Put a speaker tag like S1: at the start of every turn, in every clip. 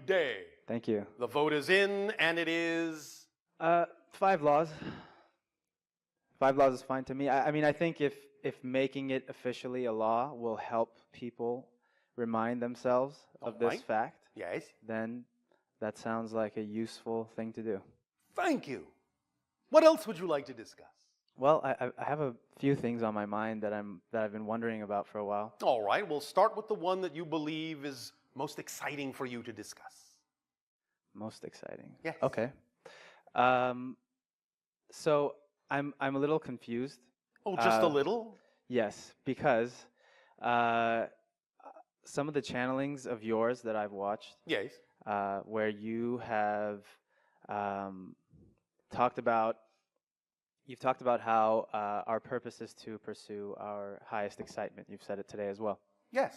S1: day.
S2: Thank you.
S1: The vote is in, and it is...
S2: 5 laws. 5 laws is fine to me. I mean, I think if making it officially a law will help people remind themselves of this fact,
S1: yes,
S2: then that sounds like a useful thing to do.
S1: Thank you. What else would you like to discuss?
S2: Well, I have a few things on my mind that I've been wondering about for a while.
S1: All right, we'll start with the one that you believe is most exciting for you to discuss.
S2: Most exciting.
S1: Yes.
S2: Okay. So I'm a little confused.
S1: Oh, just a little?
S2: Yes, because some of the channelings of yours that I've watched,
S1: yes,
S2: where you have talked about how our purpose is to pursue our highest excitement. You've said it today as well.
S1: Yes.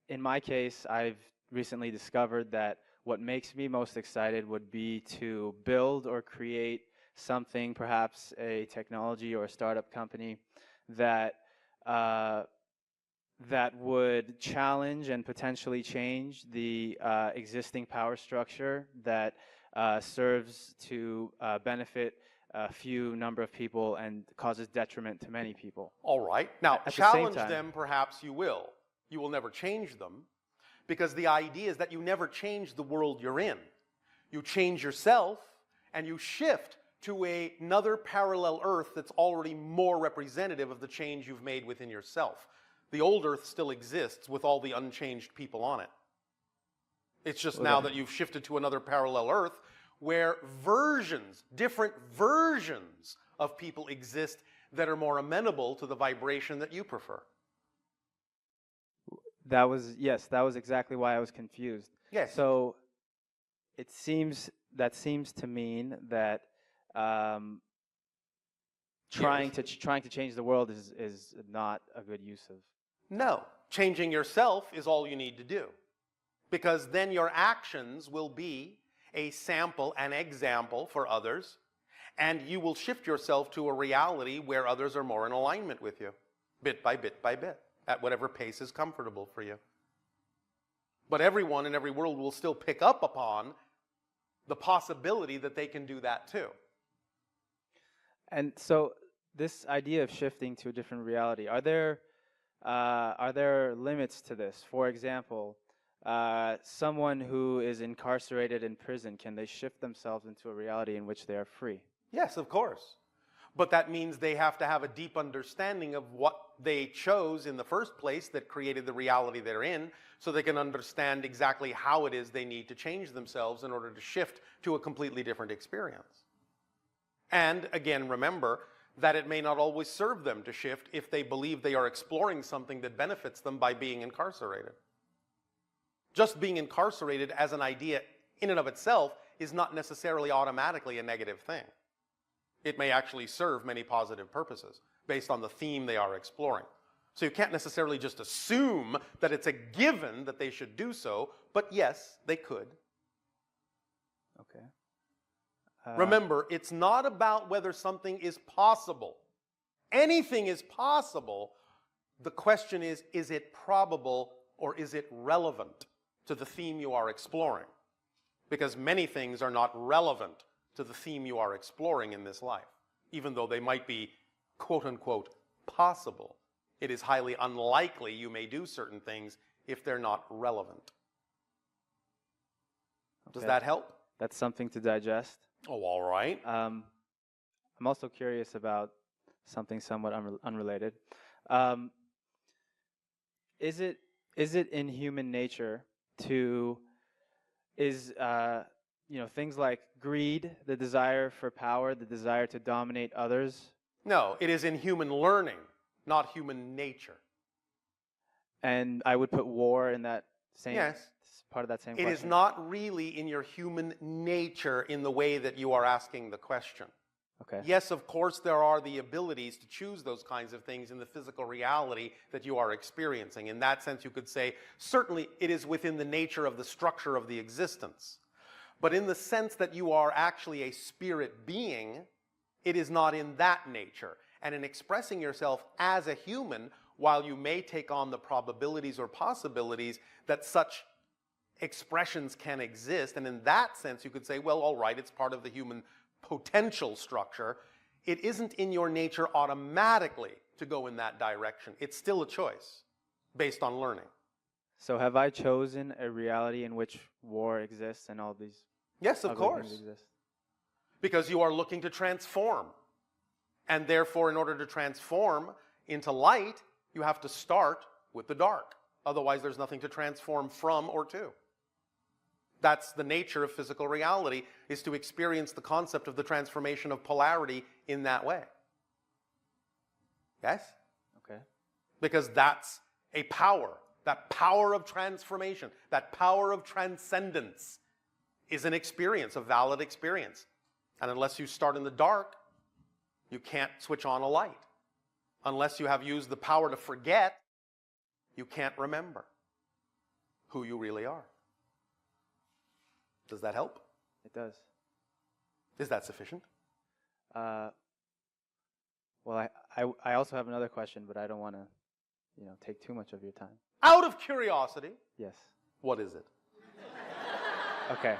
S2: In my case, I've recently discovered that what makes me most excited would be to build or create something, perhaps a technology or a startup company that would challenge and potentially change the existing power structure that serves to benefit a few number of people and causes detriment to many people.
S1: All right. Now, challenge them, perhaps you will. You will never change them, because the idea is that you never change the world you're in. You change yourself, and you shift to another parallel Earth that's already more representative of the change you've made within yourself. The old Earth still exists with all the unchanged people on it. It's just now that you've shifted to another parallel Earth where different versions of people exist that are more amenable to the vibration that you prefer.
S2: That was exactly why I was confused.
S1: Yes.
S2: So it seems to mean that trying to change the world is not a good use of.
S1: No, changing yourself is all you need to do, because then your actions will be a sample, an example for others, and you will shift yourself to a reality where others are more in alignment with you, bit by bit by bit, at whatever pace is comfortable for you. But everyone in every world will still pick up upon the possibility that they can do that too.
S2: And so this idea of shifting to a different reality, are there limits to this? For example, someone who is incarcerated in prison, can they shift themselves into a reality in which they are free?
S1: Yes, of course. But that means they have to have a deep understanding of what they chose in the first place that created the reality they're in, so they can understand exactly how it is they need to change themselves in order to shift to a completely different experience. And again, remember that it may not always serve them to shift if they believe they are exploring something that benefits them by being incarcerated. Just being incarcerated as an idea in and of itself is not necessarily automatically a negative thing. It may actually serve many positive purposes based on the theme they are exploring. So you can't necessarily just assume that it's a given that they should do so, but yes, they could.
S2: Okay.
S1: Remember, it's not about whether something is possible. Anything is possible. The question is it probable or is it relevant to the theme you are exploring? Because many things are not relevant to the theme you are exploring in this life, even though they might be, quote unquote, possible. It is highly unlikely you may do certain things if they're not relevant. Okay. Does that help?
S2: That's something to digest.
S1: Oh, all right.
S2: I'm also curious about something somewhat unrelated. Is it in human nature to things like greed, the desire for power, the desire to dominate others?
S1: No, it is in human learning, not human nature.
S2: And I would put war in that same.
S1: Yes.
S2: Part of that same question.
S1: It is not really in your human nature in the way that you are asking the question.
S2: Okay.
S1: Yes, of course, there are the abilities to choose those kinds of things in the physical reality that you are experiencing. In that sense, you could say, certainly it is within the nature of the structure of the existence. But in the sense that you are actually a spirit being, it is not in that nature. And in expressing yourself as a human, while you may take on the probabilities or possibilities that such expressions can exist, and in that sense you could say, well, all right, it's part of the human potential structure. It isn't in your nature automatically to go in that direction. It's still a choice based on learning.
S2: So have I chosen a reality in which war exists and all these
S1: Yes, of
S2: ugly things
S1: course.
S2: exist?
S1: Because you are looking to transform. And therefore, in order to transform into light, you have to start with the dark. Otherwise, there's nothing to transform from or to. That's the nature of physical reality, is to experience the concept of the transformation of polarity in that way. Yes?
S2: Okay.
S1: Because that's a power. That power of transformation, that power of transcendence is an experience, a valid experience. And unless you start in the dark, you can't switch on a light. Unless you have used the power to forget, you can't remember who you really are. Does that help?
S2: It does.
S1: Is that sufficient?
S2: Well, I also have another question, but I don't want to, take too much of your time.
S1: Out of curiosity,
S2: Yes.
S1: what is it?
S2: Okay.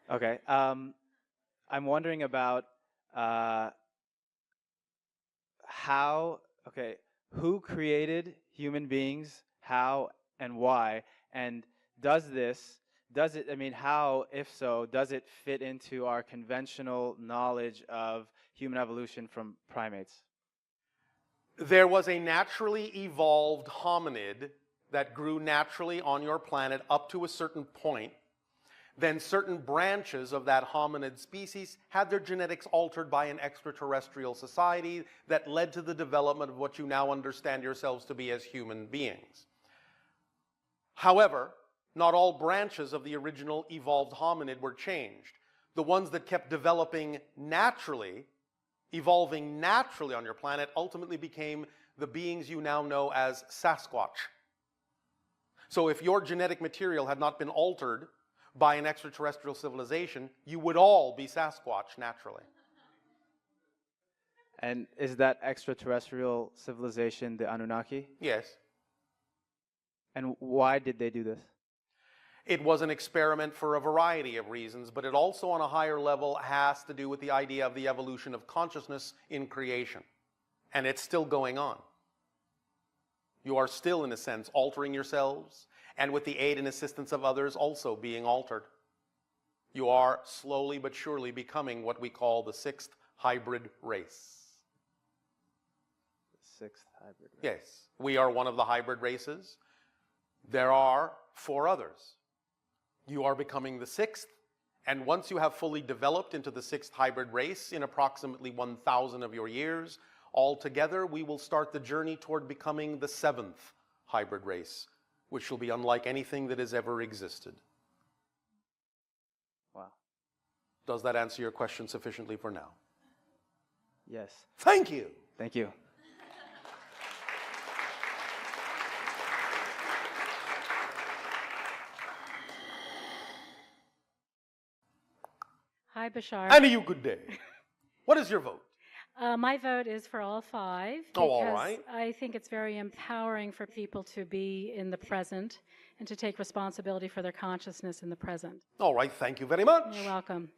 S2: Okay. I'm wondering about who created human beings, how and why, and how, if so, does it fit into our conventional knowledge of human evolution from primates?
S1: There was a naturally evolved hominid that grew naturally on your planet up to a certain point. Then certain branches of that hominid species had their genetics altered by an extraterrestrial society that led to the development of what you now understand yourselves to be as human beings. However, not all branches of the original evolved hominid were changed. The ones that kept developing naturally, evolving naturally on your planet, ultimately became the beings you now know as Sasquatch. So if your genetic material had not been altered by an extraterrestrial civilization, you would all be Sasquatch naturally.
S2: And is that extraterrestrial civilization the Anunnaki?
S1: Yes.
S2: And why did they do this?
S1: It was an experiment for a variety of reasons, but it also on a higher level has to do with the idea of the evolution of consciousness in creation. And it's still going on. You are still, in a sense, altering yourselves, and with the aid and assistance of others also being altered. You are slowly but surely becoming what we call the sixth hybrid race.
S2: The sixth hybrid race.
S1: Yes, we are one of the hybrid races. There are 4 others. You are becoming the 6th, and once you have fully developed into the 6th hybrid race in approximately 1,000 of your years, altogether we will start the journey toward becoming the 7th hybrid race, which will be unlike anything that has ever existed.
S2: Wow.
S1: Does that answer your question sufficiently for now?
S2: Yes.
S1: Thank you.
S2: Thank you.
S3: Hi, Bashar.
S1: And to you, good day. What is your vote?
S3: My vote is for all 5
S1: Oh, all
S3: because
S1: right.
S3: I think it's very empowering for people to be in the present and to take responsibility for their consciousness in the present.
S1: All right, thank you very much.
S3: You're welcome.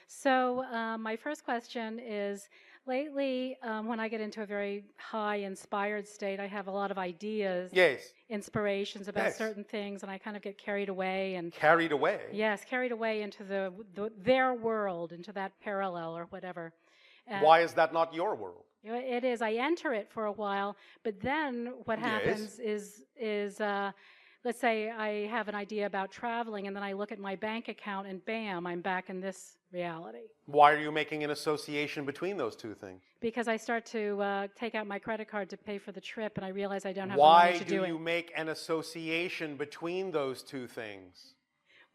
S3: So my first question is, lately when I get into a very high inspired state, I have a lot of ideas,
S1: Yes.
S3: inspirations about
S1: Yes.
S3: certain things, and I kind of get carried away. And
S1: Carried away.
S3: yes, carried away into their world, into that parallel or whatever.
S1: Why is that not your world?
S3: It is. I enter it for a while, but then what happens is let's say I have an idea about traveling, and then I look at my bank account, and bam, I'm back in this reality.
S1: Why are you making an association between those two things?
S3: Because I start to take out my credit card to pay for the trip, and I realize I don't have the money to do it.
S1: Why do you make an association between those two things?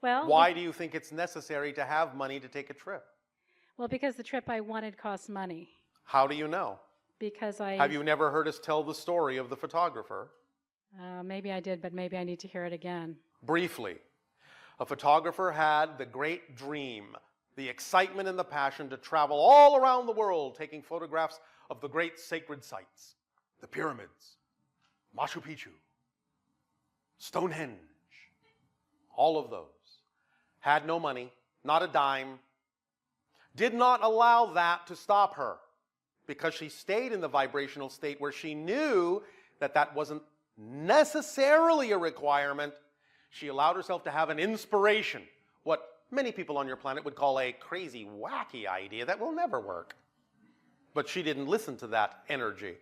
S3: Well,
S1: why do you think it's necessary to have money to take a trip?
S3: Well, because the trip I wanted cost money.
S1: How do you know?
S3: Because I...
S1: Have you never heard us tell the story of the photographer?
S3: Maybe I did, but maybe I need to hear it again.
S1: Briefly, a photographer had the great dream, the excitement and the passion to travel all around the world taking photographs of the great sacred sites, the pyramids, Machu Picchu, Stonehenge, all of those. Had no money, not a dime. Did not allow that to stop her, because she stayed in the vibrational state where she knew that that wasn't necessarily a requirement. She allowed herself to have an inspiration, what many people on your planet would call a crazy, wacky idea that will never work. But she didn't listen to that energy.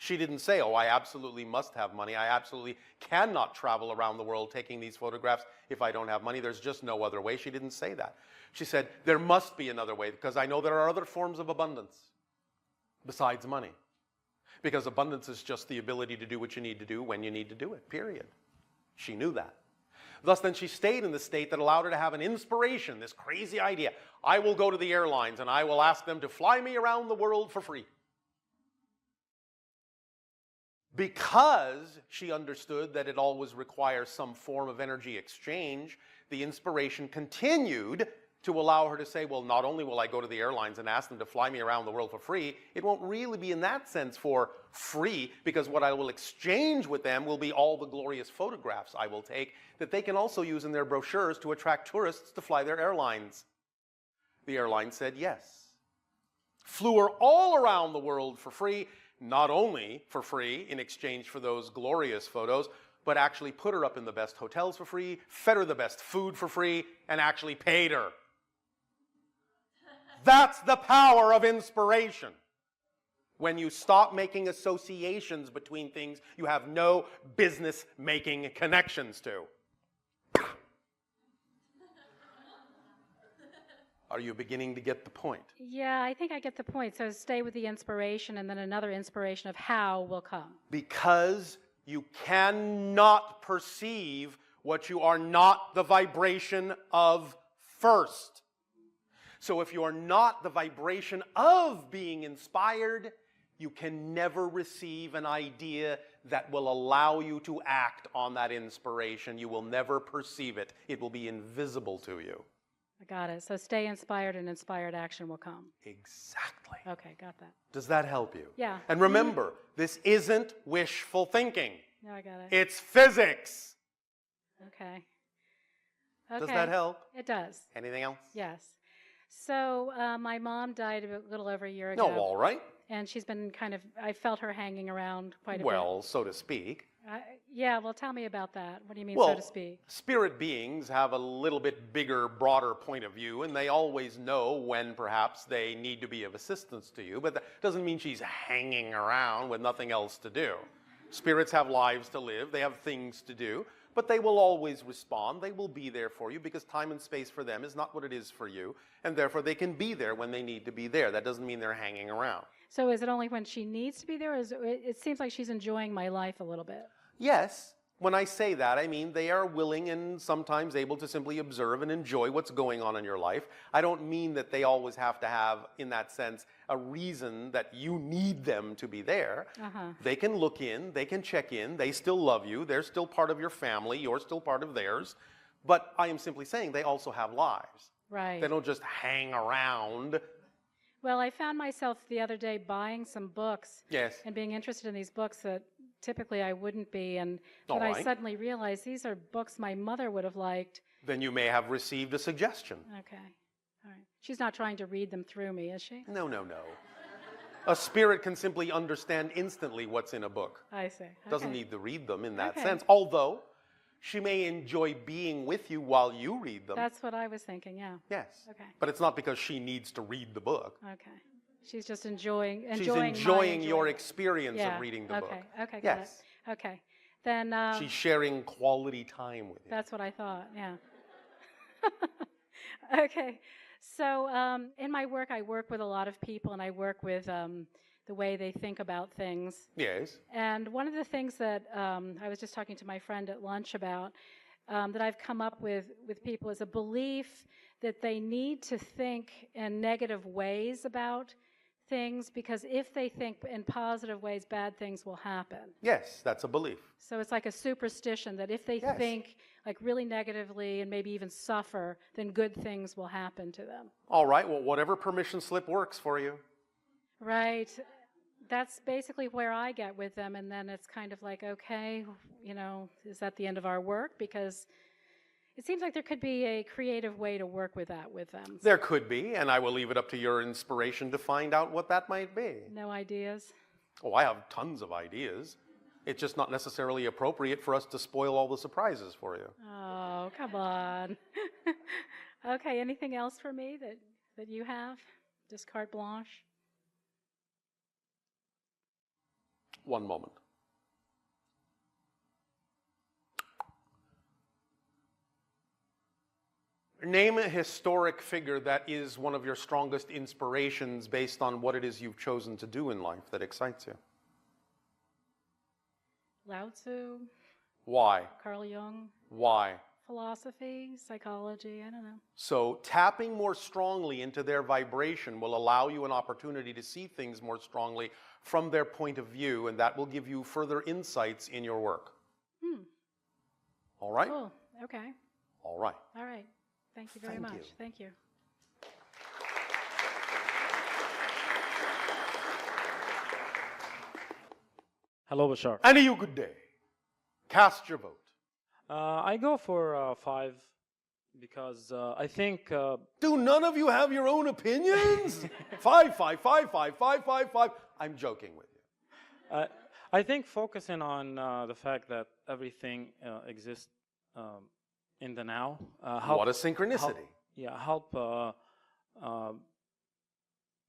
S1: She didn't say, oh, I absolutely must have money. I absolutely cannot travel around the world taking these photographs if I don't have money. There's just no other way. She didn't say that. She said, there must be another way, because I know there are other forms of abundance besides money. Because abundance is just the ability to do what you need to do when you need to do it, period. She knew that. Thus, then she stayed in the state that allowed her to have an inspiration, this crazy idea. I will go to the airlines and I will ask them to fly me around the world for free. Because she understood that it always requires some form of energy exchange, the inspiration continued to allow her to say, well, not only will I go to the airlines and ask them to fly me around the world for free, it won't really be in that sense for free, because what I will exchange with them will be all the glorious photographs I will take that they can also use in their brochures to attract tourists to fly their airlines. The airline said yes. Flew her all around the world for free, not only for free in exchange for those glorious photos, but actually put her up in the best hotels for free, fed her the best food for free, and actually paid her. That's the power of inspiration. When you stop making associations between things you have no business making connections to. Are you beginning to get the point?
S3: Yeah, I think I get the point. So stay with the inspiration, and then another inspiration of how will come.
S1: Because you cannot perceive what you are not the vibration of first. So if you are not the vibration of being inspired, you can never receive an idea that will allow you to act on that inspiration. You will never perceive it. It will be invisible to you.
S3: I got it. So stay inspired, and inspired action will come.
S1: Exactly.
S3: Okay, got that.
S1: Does that help you?
S3: Yeah.
S1: And remember, this isn't wishful thinking.
S3: No, I got it.
S1: It's physics.
S3: Okay.
S1: Does that help?
S3: It does.
S1: Anything else?
S3: Yes. So my mom died a little over a year ago.
S1: No, all right.
S3: And she's been I felt her hanging around quite a bit.
S1: Well, so to speak.
S3: Yeah, well, tell me about that. What do you mean,
S1: Well,
S3: so to speak?
S1: Spirit beings have a little bit bigger, broader point of view, and they always know when perhaps they need to be of assistance to you, but that doesn't mean she's hanging around with nothing else to do. Spirits have lives to live, they have things to do, but they will always respond. They will be there for you, because time and space for them is not what it is for you, and therefore they can be there when they need to be there. That doesn't mean they're hanging around.
S3: So is it only when she needs to be there? Or it seems like she's enjoying my life a little bit.
S1: Yes, when I say that, I mean they are willing and sometimes able to simply observe and enjoy what's going on in your life. I don't mean that they always have to have, in that sense, a reason that you need them to be there. They can look in, they can check in, they still love you, they're still part of your family, you're still part of theirs. But I am simply saying they also have lives.
S3: Right.
S1: They don't just hang around.
S3: Well, I found myself the other day buying some books.
S1: Yes.
S3: And being interested in these books that typically I wouldn't be. And
S1: All
S3: then
S1: right.
S3: I suddenly realized these are books my mother would have liked.
S1: Then you may have received a suggestion.
S3: Okay. All right. She's not trying to read them through me, is she?
S1: No, no, no. A spirit can simply understand instantly what's in a book.
S3: I see. Okay.
S1: Doesn't need to read them in that
S3: Okay.
S1: sense, although she may enjoy being with you while you read them.
S3: That's what I was thinking, yeah.
S1: Yes.
S3: Okay.
S1: But it's not because she needs to read the book.
S3: Okay. She's just enjoying
S1: She's
S3: my
S1: enjoying your
S3: enjoyment.
S1: experience
S3: Yeah.
S1: of reading the book.
S3: Okay, got
S1: Yes.
S3: it. Okay. Then
S1: She's sharing quality time with you.
S3: that's what I thought, yeah. Okay. So in my work, I work with a lot of people, and I work with the way they think about things.
S1: Yes.
S3: And one of the things that I was just talking to my friend at lunch about that I've come up with people is a belief that they need to think in negative ways about things, because if they think in positive ways, bad things will happen.
S1: Yes, that's a belief.
S3: So it's like a superstition that if they
S1: Yes.
S3: think like really negatively and maybe even suffer, then good things will happen to them.
S1: All right, well, whatever permission slip works for you.
S3: Right. That's basically where I get with them, and then it's kind of like, okay, is that the end of our work? Because It seems like there could be a creative way to work with that with them.
S1: There could be, and I will leave it up to your inspiration to find out what that might be.
S3: No ideas?
S1: Oh, I have tons of ideas. It's just not necessarily appropriate for us to spoil all the surprises for you.
S3: Oh, come on. Okay, anything else for me that you have? Just carte blanche?
S1: One moment. Name a historic figure that is one of your strongest inspirations based on what it is you've chosen to do in life that excites you.
S3: Lao Tzu,
S1: Why?
S3: Carl Jung,
S1: Why?
S3: philosophy, psychology, I don't know.
S1: So tapping more strongly into their vibration will allow you an opportunity to see things more strongly from their point of view, and that will give you further insights in your work. All right?
S3: Cool, okay.
S1: All right.
S3: All right. Thank you very
S1: Thank
S3: much.
S1: you.
S3: Thank you.
S4: Hello, Bashar.
S1: And you good day. Cast your vote.
S4: I go for 5 because I think
S1: Do none of you have your own opinions? 5, 5, 5, 5, 5, 5, 5. I'm joking with you.
S4: I think focusing on the fact that everything exists in the now.
S1: What a synchronicity.
S4: Help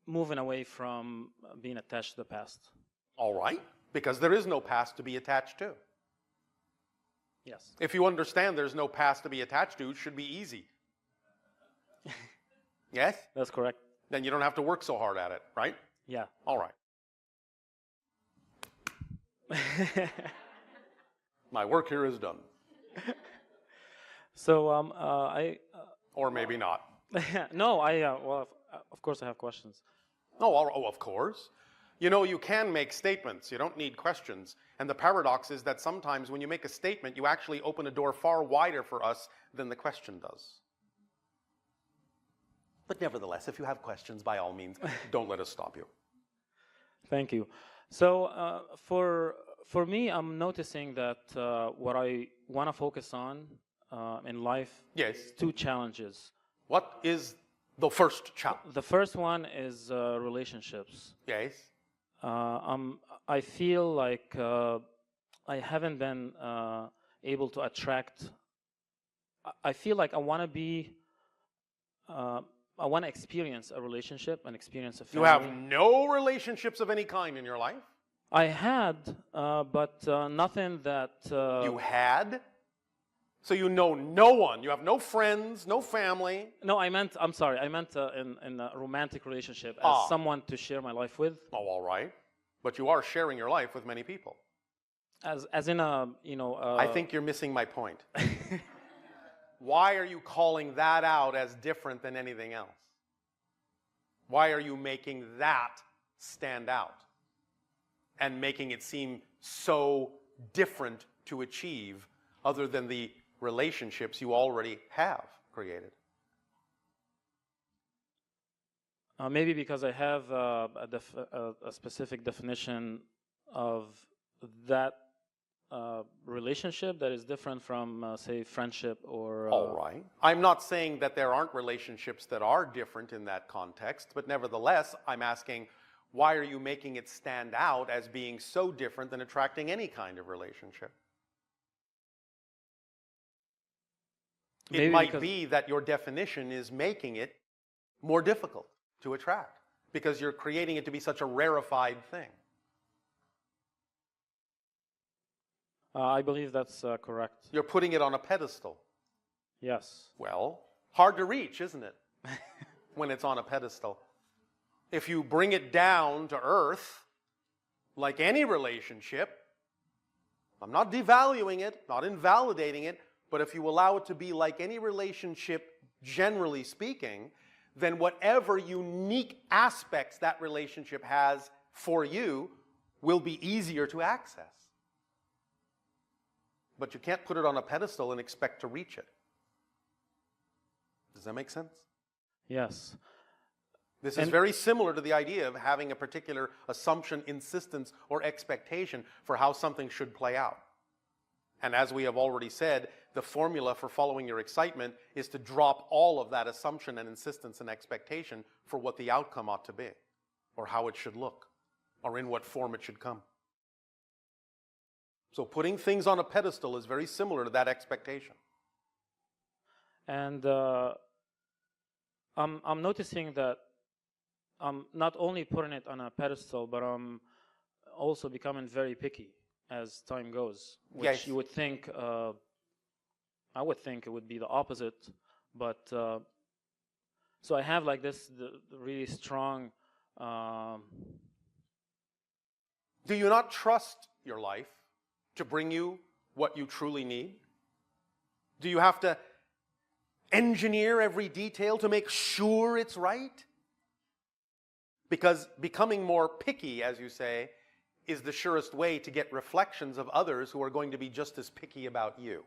S4: moving away from being attached to the past.
S1: All right. Because there is no past to be attached to.
S4: Yes.
S1: If you understand there's no past to be attached to, it should be easy. Yes?
S4: That's correct.
S1: Then you don't have to work so hard at it, right?
S4: Yeah.
S1: All right. My work here is done.
S4: So
S1: Or maybe not.
S4: no, well, of course I have questions.
S1: Oh, of course. You know, you can make statements. You don't need questions. And the paradox is that sometimes when you make a statement, you actually open a door far wider for us than the question does. But nevertheless, if you have questions, by all means, don't let us stop you.
S4: Thank you. So for me, I'm noticing that what I want to focus on in life
S1: Yes.
S4: is 2 challenges.
S1: What is the first challenge?
S4: The first one is relationships.
S1: Yes.
S4: I feel like I haven't been able to attract. I feel like I want to be. I want to experience a relationship and experience a family.
S1: You have no relationships of any kind in your life?
S4: I had, but nothing that.
S1: You had? So you know no one. You have no friends, no family.
S4: No, I'm sorry. I meant in a romantic relationship as someone to share my life with.
S1: Oh, all right. But you are sharing your life with many people.
S4: As in a,
S1: I think you're missing my point. Why are you calling that out as different than anything else? Why are you making that stand out and making it seem so different to achieve other than the relationships you already have created?
S4: Maybe because I have a specific definition of that relationship that is different from, say, friendship or...
S1: All right. I'm not saying that there aren't relationships that are different in that context, but nevertheless, I'm asking, why are you making it stand out as being so different than attracting any kind of relationship? It might be that your definition is making it more difficult to attract because you're creating it to be such a rarefied thing.
S4: I believe that's correct.
S1: You're putting it on a pedestal.
S4: Yes.
S1: Well, hard to reach, isn't it? When it's on a pedestal. If you bring it down to earth, like any relationship, I'm not devaluing it, not invalidating it, but if you allow it to be like any relationship, generally speaking, then whatever unique aspects that relationship has for you will be easier to access. But you can't put it on a pedestal and expect to reach it. Does that make sense?
S4: Yes.
S1: This is very similar to the idea of having a particular assumption, insistence, or expectation for how something should play out. And as we have already said, the formula for following your excitement is to drop all of that assumption and insistence and expectation for what the outcome ought to be, or how it should look, or in what form it should come. So putting things on a pedestal is very similar to that expectation.
S4: And I'm noticing that I'm not only putting it on a pedestal, but I'm also becoming very picky as time goes, which
S1: Yes.
S4: you would think, I would think it would be the opposite, but so I have like this really strong.
S1: Do you not trust your life to bring you what you truly need? Do you have to engineer every detail to make sure it's right? Because becoming more picky, as you say, is the surest way to get reflections of others who are going to be just as picky about you.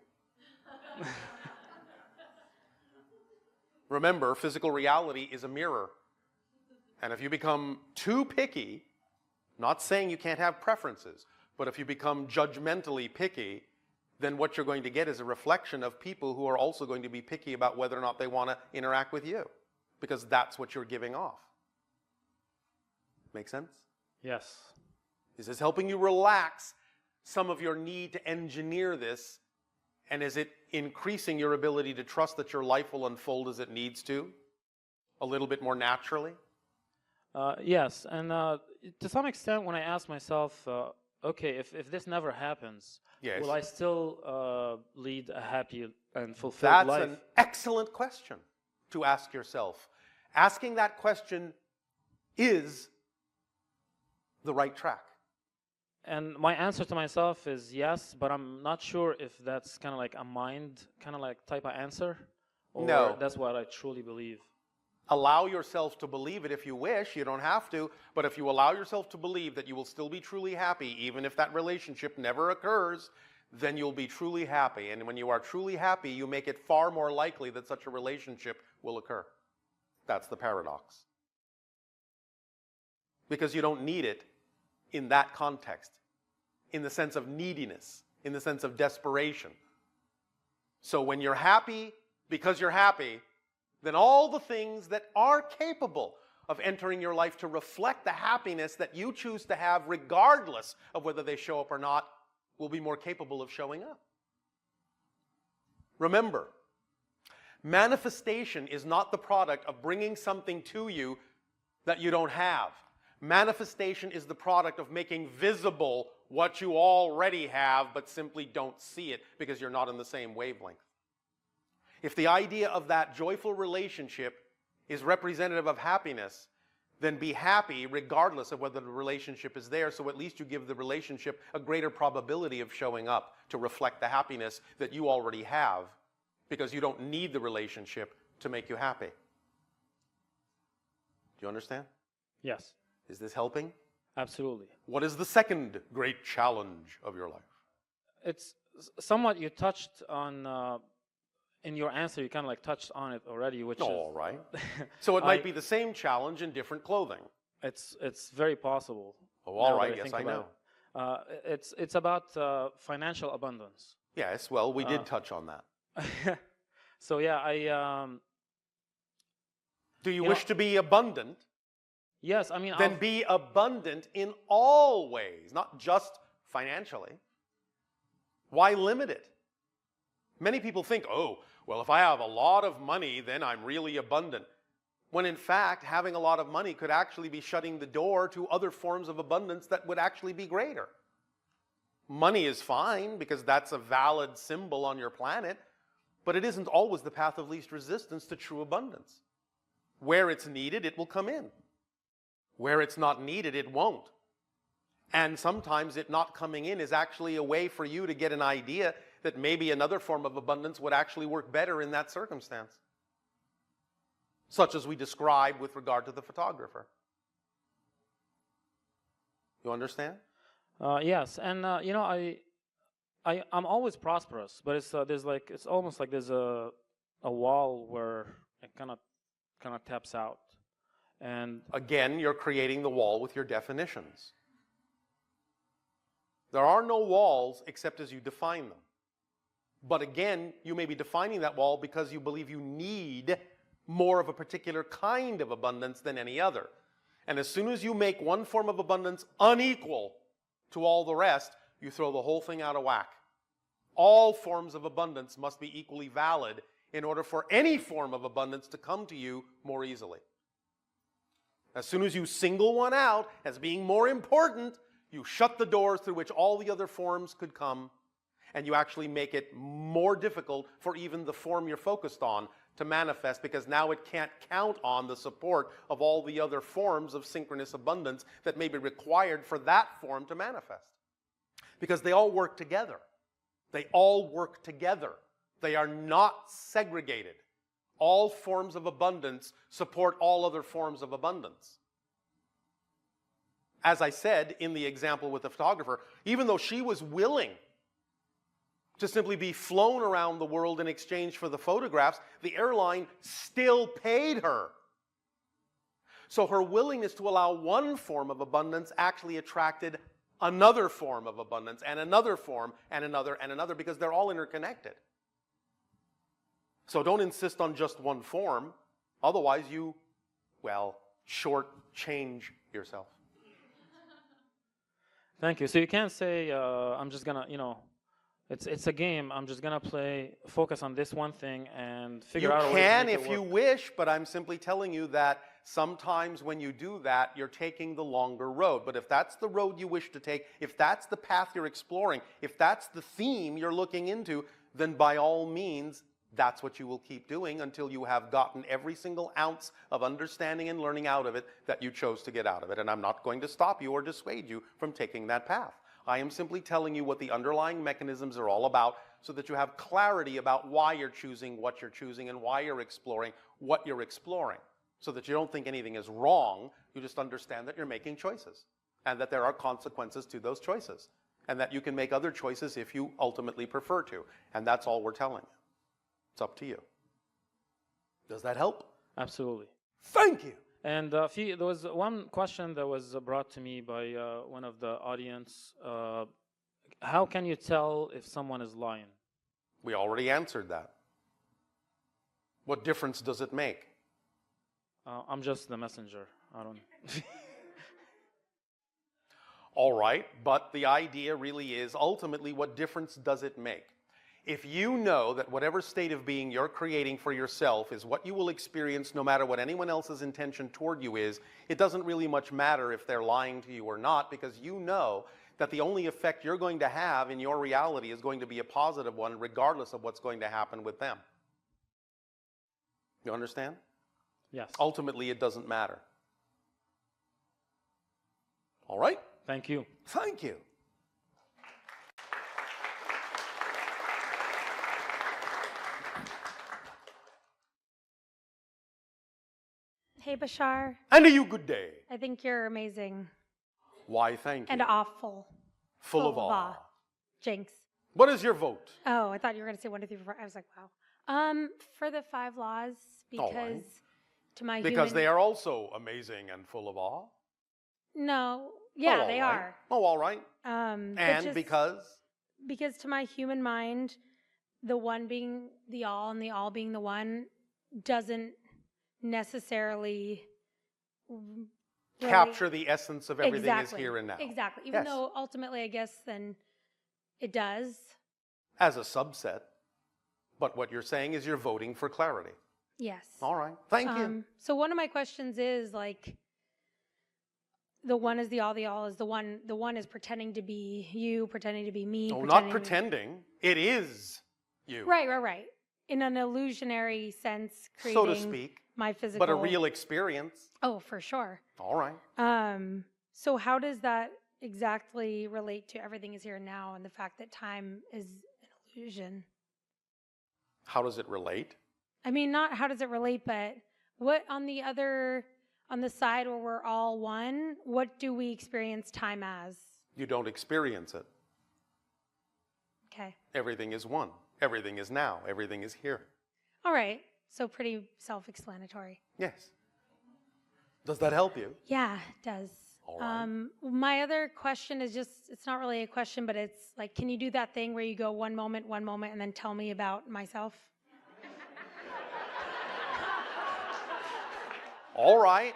S1: Remember, physical reality is a mirror. And if you become too picky, not saying you can't have preferences, but if you become judgmentally picky, then what you're going to get is a reflection of people who are also going to be picky about whether or not they want to interact with you, because that's what you're giving off. Make sense?
S4: Yes.
S1: Is this helping you relax some of your need to engineer this? And is it increasing your ability to trust that your life will unfold as it needs to, a little bit more naturally?
S4: Yes, and to some extent, when I ask myself, okay, if this never happens,
S1: Yes.
S4: will I still lead a happy and fulfilled life?
S1: That's an excellent question to ask yourself. Asking that question is the right track.
S4: And my answer to myself is yes, but I'm not sure if that's kind of like a mind kind of like type of answer, or
S1: No.
S4: that's what I truly believe.
S1: Allow yourself to believe it if you wish. You don't have to. But if you allow yourself to believe that you will still be truly happy, even if that relationship never occurs, then you'll be truly happy. And when you are truly happy, you make it far more likely that such a relationship will occur. That's the paradox. Because you don't need it in that context, in the sense of neediness, in the sense of desperation. So when you're happy because you're happy, then all the things that are capable of entering your life to reflect the happiness that you choose to have, regardless of whether they show up or not, will be more capable of showing up. Remember, manifestation is not the product of bringing something to you that you don't have. Manifestation is the product of making visible what you already have, but simply don't see it because you're not in the same wavelength. If the idea of that joyful relationship is representative of happiness, then be happy regardless of whether the relationship is there, so at least you give the relationship a greater probability of showing up to reflect the happiness that you already have, because you don't need the relationship to make you happy. Do you understand?
S4: Yes,
S1: Is this helping?
S4: absolutely.
S1: What is the second great challenge of your life?
S4: It's somewhat you touched on in your answer. You kind of like touched on it already, which
S1: All
S4: is
S1: right. So it might be the same challenge in different clothing.
S4: it's very possible.
S1: Oh, all
S4: now
S1: right.
S4: that
S1: Yes,
S4: think
S1: I
S4: about
S1: know.
S4: it. It's about financial abundance.
S1: Yes, well, we did touch on that.
S4: So yeah,
S1: Do you
S4: You
S1: wish
S4: know-
S1: to be abundant?
S4: yes, I mean,
S1: Then be abundant in all ways, not just financially. Why limit it? Many people think, oh, well, if I have a lot of money, then I'm really abundant. When in fact, having a lot of money could actually be shutting the door to other forms of abundance that would actually be greater. Money is fine because that's a valid symbol on your planet, but it isn't always the path of least resistance to true abundance. Where it's needed, it will come in. Where it's not needed, it won't. And sometimes it not coming in is actually a way for you to get an idea that maybe another form of abundance would actually work better in that circumstance, such as we described with regard to the photographer. You understand?
S4: yes, and you know, I'm always prosperous, but it's almost like there's a wall where it kind of taps out, and
S1: Again, you're creating the wall with your definitions. There are no walls except as you define them. But again, you may be defining that wall because you believe you need more of a particular kind of abundance than any other. And as soon as you make one form of abundance unequal to all the rest, you throw the whole thing out of whack. All forms of abundance must be equally valid in order for any form of abundance to come to you more easily. As soon as you single one out as being more important, you shut the doors through which all the other forms could come, and you actually make it more difficult for even the form you're focused on to manifest, because now it can't count on the support of all the other forms of synchronous abundance that may be required for that form to manifest. Because they all work together. They all work together. They are not segregated. All forms of abundance support all other forms of abundance. As I said in the example with the photographer, even though she was willing to simply be flown around the world in exchange for the photographs, the airline still paid her. So her willingness to allow one form of abundance actually attracted another form of abundance, and another form, and another, because they're all interconnected. So don't insist on just one form, otherwise you, well, shortchange yourself.
S4: Thank you. So you can't say, I'm just gonna, it's a game. I'm just gonna focus on this one thing and figure out a way to
S1: You can
S4: make it
S1: if you
S4: work.
S1: wish, but I'm simply telling you that sometimes when you do that, you're taking the longer road. But if that's the road you wish to take, if that's the path you're exploring, if that's the theme you're looking into, then by all means, that's what you will keep doing until you have gotten every single ounce of understanding and learning out of it that you chose to get out of it. And I'm not going to stop you or dissuade you from taking that path. I am simply telling you what the underlying mechanisms are all about so that you have clarity about why you're choosing what you're choosing and why you're exploring what you're exploring. So that you don't think anything is wrong, you just understand that you're making choices and that there are consequences to those choices and that you can make other choices if you ultimately prefer to. And that's all we're telling you. It's up to you. Does that help?
S4: Absolutely.
S1: Thank you.
S4: And there was one question that was brought to me by one of the audience. How can you tell if someone is lying?
S1: We already answered that. What difference does it make?
S4: I'm just the messenger. I don't.
S1: All right, but the idea really is ultimately what difference does it make? If you know that whatever state of being you're creating for yourself is what you will experience no matter what anyone else's intention toward you is, it doesn't really much matter if they're lying to you or not, because you know that the only effect you're going to have in your reality is going to be a positive one regardless of what's going to happen with them. You understand?
S4: Yes.
S1: Ultimately, it doesn't matter. All right?
S4: Thank you.
S1: Thank you.
S5: Hey, Bashar.
S1: And a you good day.
S5: I think you're amazing.
S1: Why, thank you.
S5: And awful.
S1: Full of awe.
S5: Jinx.
S1: What is your vote?
S5: Oh, I thought you were going to say 1, 2, 3, 4. I was like, wow. For the 5 laws, because
S1: right.
S5: to my
S1: Because
S5: human...
S1: they are also amazing and full of awe.
S5: No. Yeah,
S1: all
S5: they
S1: right.
S5: are.
S1: Oh, all right.
S5: And
S1: because?
S5: Because to my human mind, the one being the all and the all being the one doesn't necessarily
S1: capture the essence of everything
S5: exactly.
S1: is here and now.
S5: Exactly. Even
S1: yes.
S5: though ultimately, I guess, then it does.
S1: As a subset. But what you're saying is you're voting for clarity.
S5: Yes.
S1: All right. Thank you.
S5: So one of my questions is, like, the one is the all is the one. The one is pretending to be you, pretending to be me.
S1: No, not pretending. It is you.
S5: Right. In an illusionary sense, creating
S1: so to speak,
S5: my physical.
S1: But a real experience.
S5: Oh, for sure.
S1: All right.
S5: So how does that exactly relate to everything is here and now and the fact that time is an illusion?
S1: How does it relate?
S5: I mean, not how does it relate, but what on the side where we're all one, what do we experience time as?
S1: You don't experience it.
S5: Okay.
S1: Everything is one. Everything is now. Everything is here.
S5: All right. So pretty self-explanatory.
S1: Yes. Does that help you?
S5: Yeah, it does.
S1: All right.
S5: My other question is just, it's not really a question, but it's like, can you do that thing where you go one moment, and then tell me about myself?
S1: All right.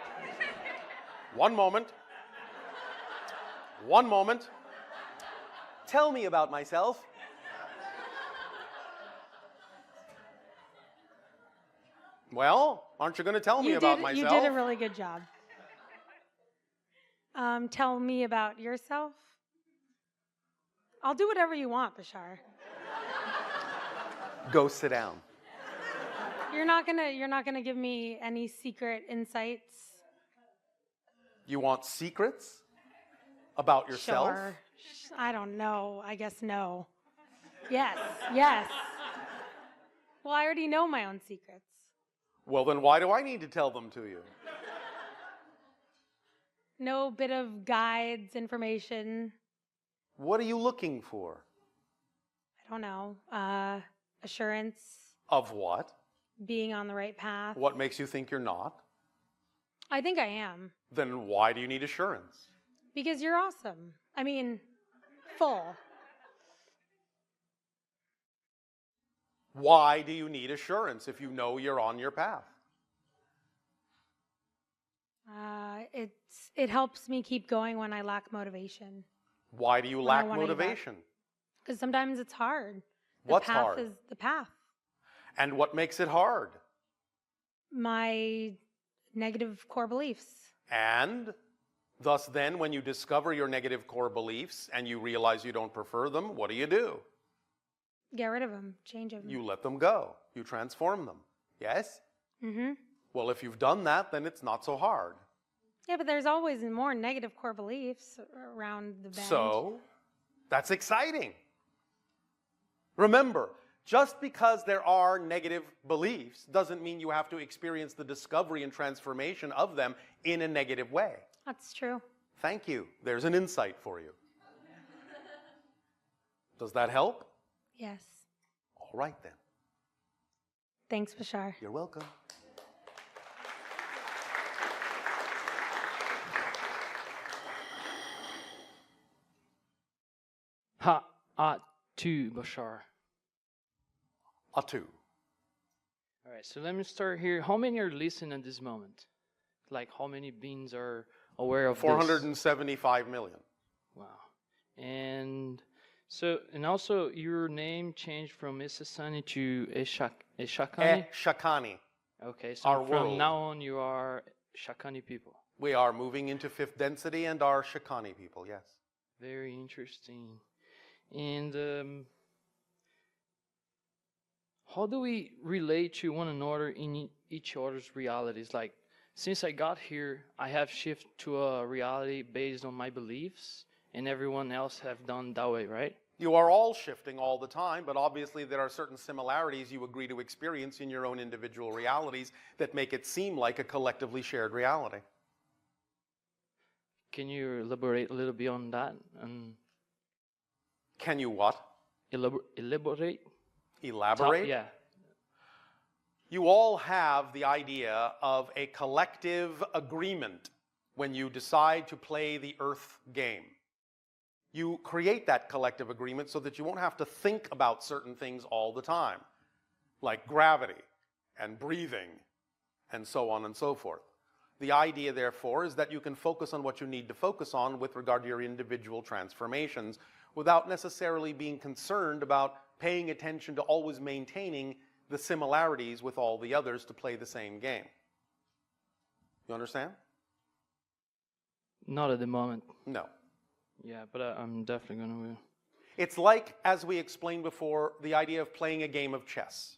S1: One moment. One moment. Tell me about myself. Well, aren't you going to tell me about myself?
S5: You did a really good job. Tell me about yourself. I'll do whatever you want, Bashar.
S1: Go sit down.
S5: You're not gonna give me any secret insights.
S1: You want secrets about yourself?
S5: Sure. I don't know. I guess no. Yes. Yes. Well, I already know my own secrets.
S1: Well, then why do I need to tell them to you?
S5: No bit of guides, information.
S1: What are you looking for?
S5: I don't know. Assurance.
S1: Of what?
S5: Being on the right path.
S1: What makes you think you're not?
S5: I think I am.
S1: Then why do you need assurance?
S5: Because you're awesome. I mean, full.
S1: Why do you need assurance if you know you're on your path?
S5: It helps me keep going when I lack motivation.
S1: Why do you
S5: When I
S1: lack
S5: wanna give up.
S1: motivation?
S5: Because sometimes it's hard.
S1: What's
S5: The path
S1: hard?
S5: is the path.
S1: And what makes it hard?
S5: My negative core beliefs.
S1: And thus then, when you discover your negative core beliefs and you realize you don't prefer them, what do?
S5: Get rid of them. Change them.
S1: You let them go. You transform them. Yes?
S5: Mm-hmm.
S1: Well, if you've done that, then it's not so hard.
S5: Yeah, but there's always more negative core beliefs around the bend.
S1: So, that's exciting. Remember, just because there are negative beliefs doesn't mean you have to experience the discovery and transformation of them in a negative way.
S5: That's true.
S1: Thank you. There's an insight for you. Does that help?
S5: Yes.
S1: All right then.
S5: Thanks, Bashar.
S1: You're welcome.
S6: To Bashar.
S1: Atu.
S6: All right, so let me start here. How many are listening at this moment? Like, how many beings are aware of this?
S1: 475 million.
S6: Wow. And so, and also your name changed from Isasani to Eshakani?
S1: Shakani.
S6: Okay, so
S1: Our
S6: from
S1: world.
S6: now on you are Shakani people.
S1: We are moving into fifth density and are Shakani people, yes.
S6: Very interesting. And how do we relate to one another in each other's realities? Like, since I got here, I have shifted to a reality based on my beliefs, and everyone else have done that way, right?
S1: You are all shifting all the time, but obviously there are certain similarities you agree to experience in your own individual realities that make it seem like a collectively shared reality.
S6: Can you elaborate a little bit on that? And
S1: Can you what?
S6: elaborate?
S1: Elaborate?
S6: Yeah.
S1: You all have the idea of a collective agreement when you decide to play the Earth game. You create that collective agreement so that you won't have to think about certain things all the time, like gravity and breathing and so on and so forth. The idea, therefore, is that you can focus on what you need to focus on with regard to your individual transformations without necessarily being concerned about paying attention to always maintaining the similarities with all the others to play the same game. You understand?
S6: Not at the moment.
S1: No.
S6: Yeah, but I'm definitely going to.
S1: It's like, as we explained before, the idea of playing a game of chess.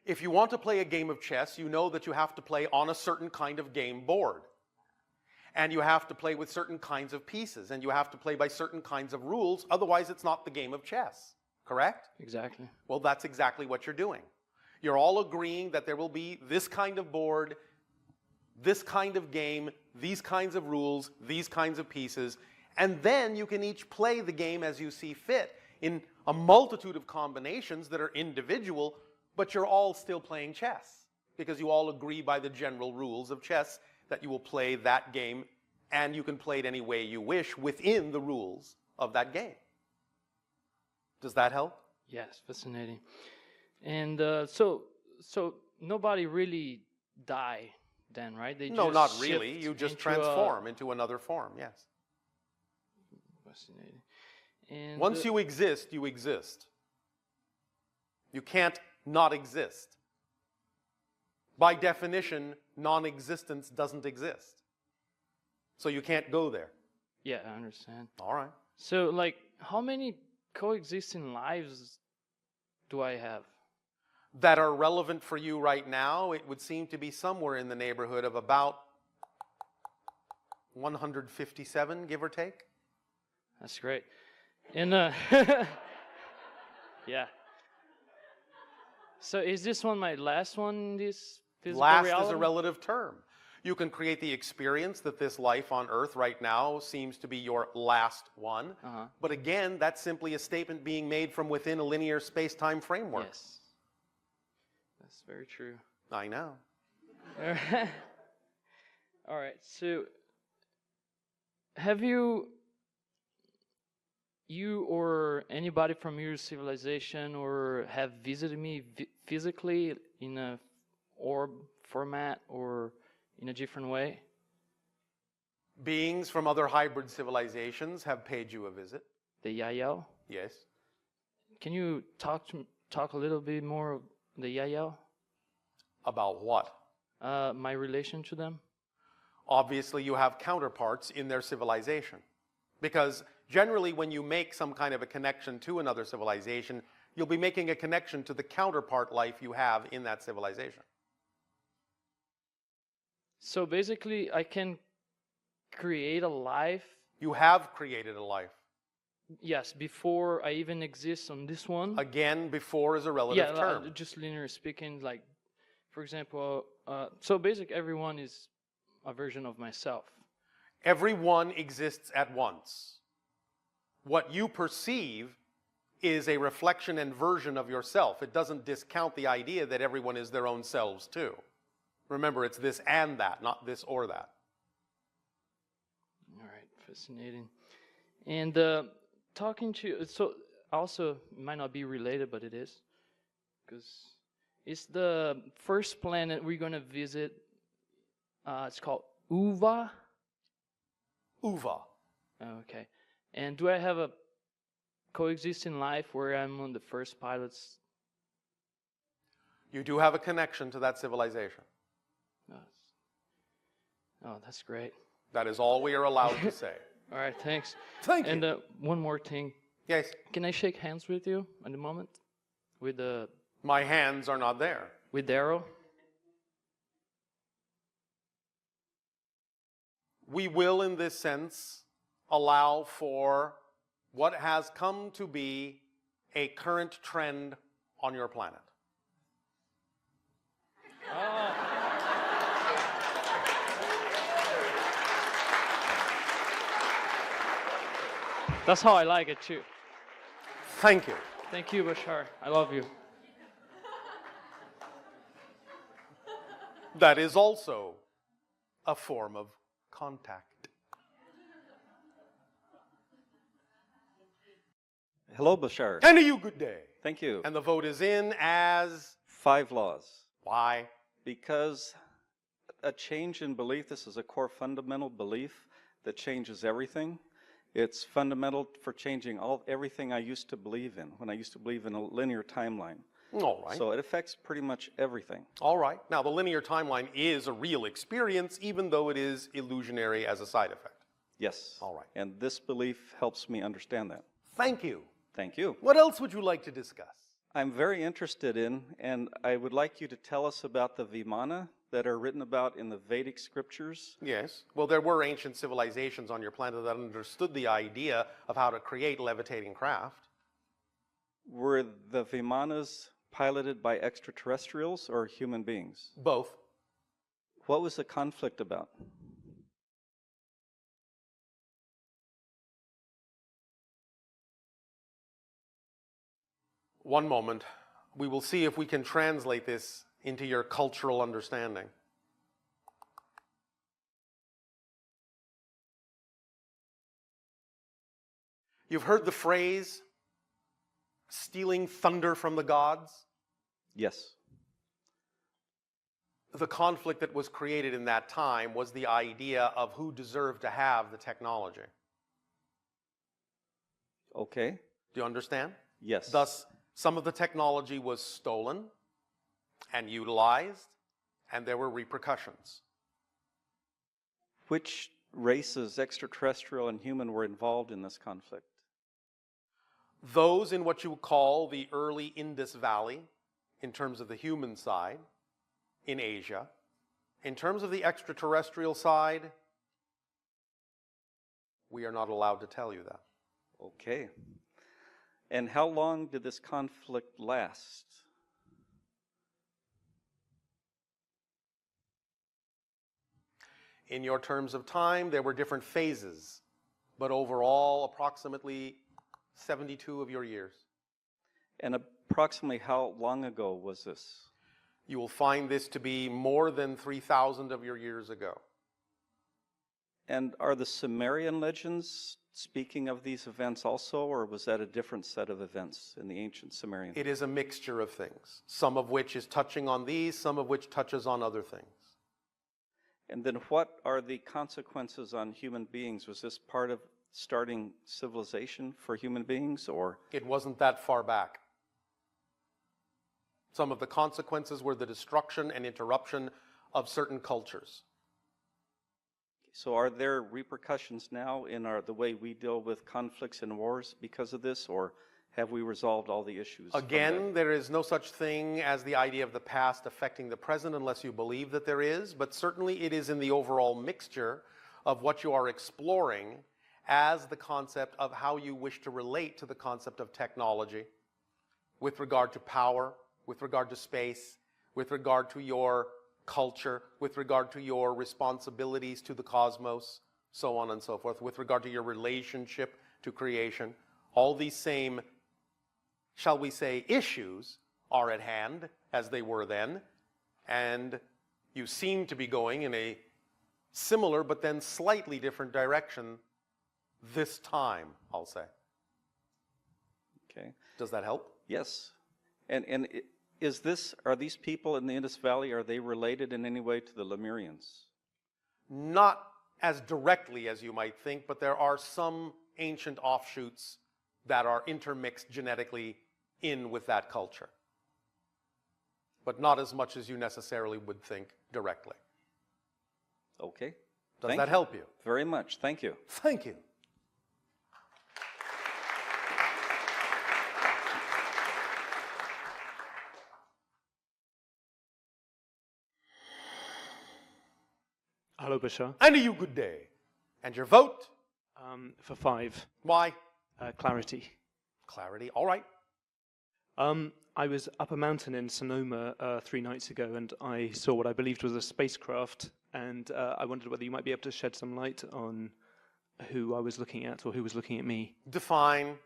S1: If you want to play a game of chess, you know that you have to play on a certain kind of game board. And you have to play with certain kinds of pieces, and you have to play by certain kinds of rules, otherwise it's not the game of chess. Correct?
S6: Exactly.
S1: Well, that's exactly what you're doing. You're all agreeing that there will be this kind of board, this kind of game, these kinds of rules, these kinds of pieces, and then you can each play the game as you see fit in a multitude of combinations that are individual, but you're all still playing chess because you all agree by the general rules of chess that you will play that game and you can play it any way you wish within the rules of that game. Does that help?
S6: Yes, fascinating. And so nobody really die then, right? They
S1: No,
S6: just
S1: not really.
S6: shift
S1: You just
S6: into
S1: transform into another form, yes.
S6: Fascinating. And
S1: Once you exist, you exist. You can't not exist. By definition, non-existence doesn't exist. So you can't go there.
S6: yeah, I understand.
S1: All right.
S6: So, like, how many coexisting lives do I have?
S1: That are relevant for you right now, it would seem to be somewhere in the neighborhood of about 157, give or take.
S6: That's great. And yeah. So is this one my last one in this physical
S1: Last
S6: reality?
S1: is a relative term. You can create the experience that this life on Earth right now seems to be your last one. But again, that's simply a statement being made from within a linear space-time framework.
S6: Yes. That's very true.
S1: I know.
S6: All right. So have you or anybody from your civilization or have visited me physically in a orb format or in a different way?
S1: Beings from other hybrid civilizations have paid you a visit.
S6: The Yahyel?
S1: Yes.
S6: Can you talk a little bit more of the Yahyel?
S1: About what?
S6: My relation to them?
S1: Obviously, you have counterparts in their civilization. Because generally, when you make some kind of a connection to another civilization, you'll be making a connection to the counterpart life you have in that civilization.
S6: So basically, I can create a life.
S1: You have created a life.
S6: Yes, before I even exist on this one.
S1: Again, before is a relative term.
S6: Just linear speaking, like, for example, so basically everyone is a version of myself.
S1: Everyone exists at once. What you perceive is a reflection and version of yourself. It doesn't discount the idea that everyone is their own selves too. Remember, it's this and that, not this or that.
S6: All right, fascinating. And talking to you, so also it might not be related, but it is, because it's the first planet we're going to visit. It's called Uva.
S1: Uva.
S6: Okay. And do I have a coexisting life where I'm on the first pilots?
S1: You do have a connection to that civilization.
S6: Oh, that's great.
S1: That is all we are allowed to say.
S6: All right, thanks.
S1: Thank you.
S6: And one more thing.
S1: Yes.
S6: Can I shake hands with you at the moment? With
S1: My hands are not there.
S6: with Darryl?
S1: We will, in this sense, allow for what has come to be a current trend on your planet.
S6: That's how I like it too.
S1: Thank you.
S6: Thank you, Bashar. I love you.
S1: That is also a form of contact.
S7: Hello, Bashar.
S1: And to you, good day.
S7: Thank you.
S1: And the vote is in as
S7: 5 laws.
S1: why?
S7: Because a change in belief, this is a core fundamental belief that changes everything. It's fundamental for changing everything I used to believe in, when I used to believe in a linear timeline.
S1: All right.
S7: So it affects pretty much everything.
S1: All right. Now, the linear timeline is a real experience, even though it is illusionary as a side effect.
S7: Yes.
S1: All right.
S7: And this belief helps me understand that.
S1: Thank you.
S7: Thank you.
S1: What else would you like to discuss?
S7: I'm very interested in, and I would like you to tell us about the Vimana that are written about in the Vedic scriptures.
S1: Yes. Well, there were ancient civilizations on your planet that understood the idea of how to create levitating craft.
S7: Were the Vimanas piloted by extraterrestrials or human beings?
S1: Both.
S7: What was the conflict about?
S1: One moment. We will see if we can translate this into your cultural understanding. You've heard the phrase, stealing thunder from the gods?
S7: Yes.
S1: The conflict that was created in that time was the idea of who deserved to have the technology.
S7: Okay.
S1: Do you understand?
S7: Yes.
S1: Thus, some of the technology was stolen and utilized, and there were repercussions.
S7: Which races, extraterrestrial and human, were involved in this conflict?
S1: Those in what you call the early Indus Valley, in terms of the human side, in Asia. In terms of the extraterrestrial side, we are not allowed to tell you that.
S7: Okay. And how long did this conflict last?
S1: In your terms of time, there were different phases, but overall, approximately 72 of your years.
S7: And approximately how long ago was this?
S1: You will find this to be more than 3,000 of your years ago.
S7: And are the Sumerian legends speaking of these events also, or was that a different set of events in the ancient Sumerian?
S1: It is a mixture of things, some of which is touching on these, some of which touches on other things.
S7: And then what are the consequences on human beings? Was this part of starting civilization for human beings, or?
S1: It wasn't that far back. Some of the consequences were the destruction and interruption of certain cultures.
S7: So are there repercussions now in the way we deal with conflicts and wars because of this, or have we resolved all the issues?
S1: Again, there is no such thing as the idea of the past affecting the present unless you believe that there is, but certainly it is in the overall mixture of what you are exploring as the concept of how you wish to relate to the concept of technology with regard to power, with regard to space, with regard to your culture, with regard to your responsibilities to the cosmos, so on and so forth, with regard to your relationship to creation. All these same, shall we say, issues are at hand as they were then, and you seem to be going in a similar but then slightly different direction this time, I'll say.
S7: Okay.
S1: Does that help?
S7: Yes. And are these people in the Indus Valley, are they related in any way to the Lemurians?
S1: Not as directly as you might think, but there are some ancient offshoots that are intermixed genetically in with that culture. But not as much as you necessarily would think directly.
S7: Okay.
S1: Does that help you?
S7: Very much. Thank you.
S1: Thank you.
S8: Hello, Bashar.
S1: And to you, good day. And your vote?
S8: For 5,
S1: Why?
S8: clarity.
S1: Clarity. All right.
S8: I was up a mountain in Sonoma 3 nights ago, and I saw what I believed was a spacecraft, and I wondered whether you might be able to shed some light on who I was looking at or who was looking at me.
S1: Define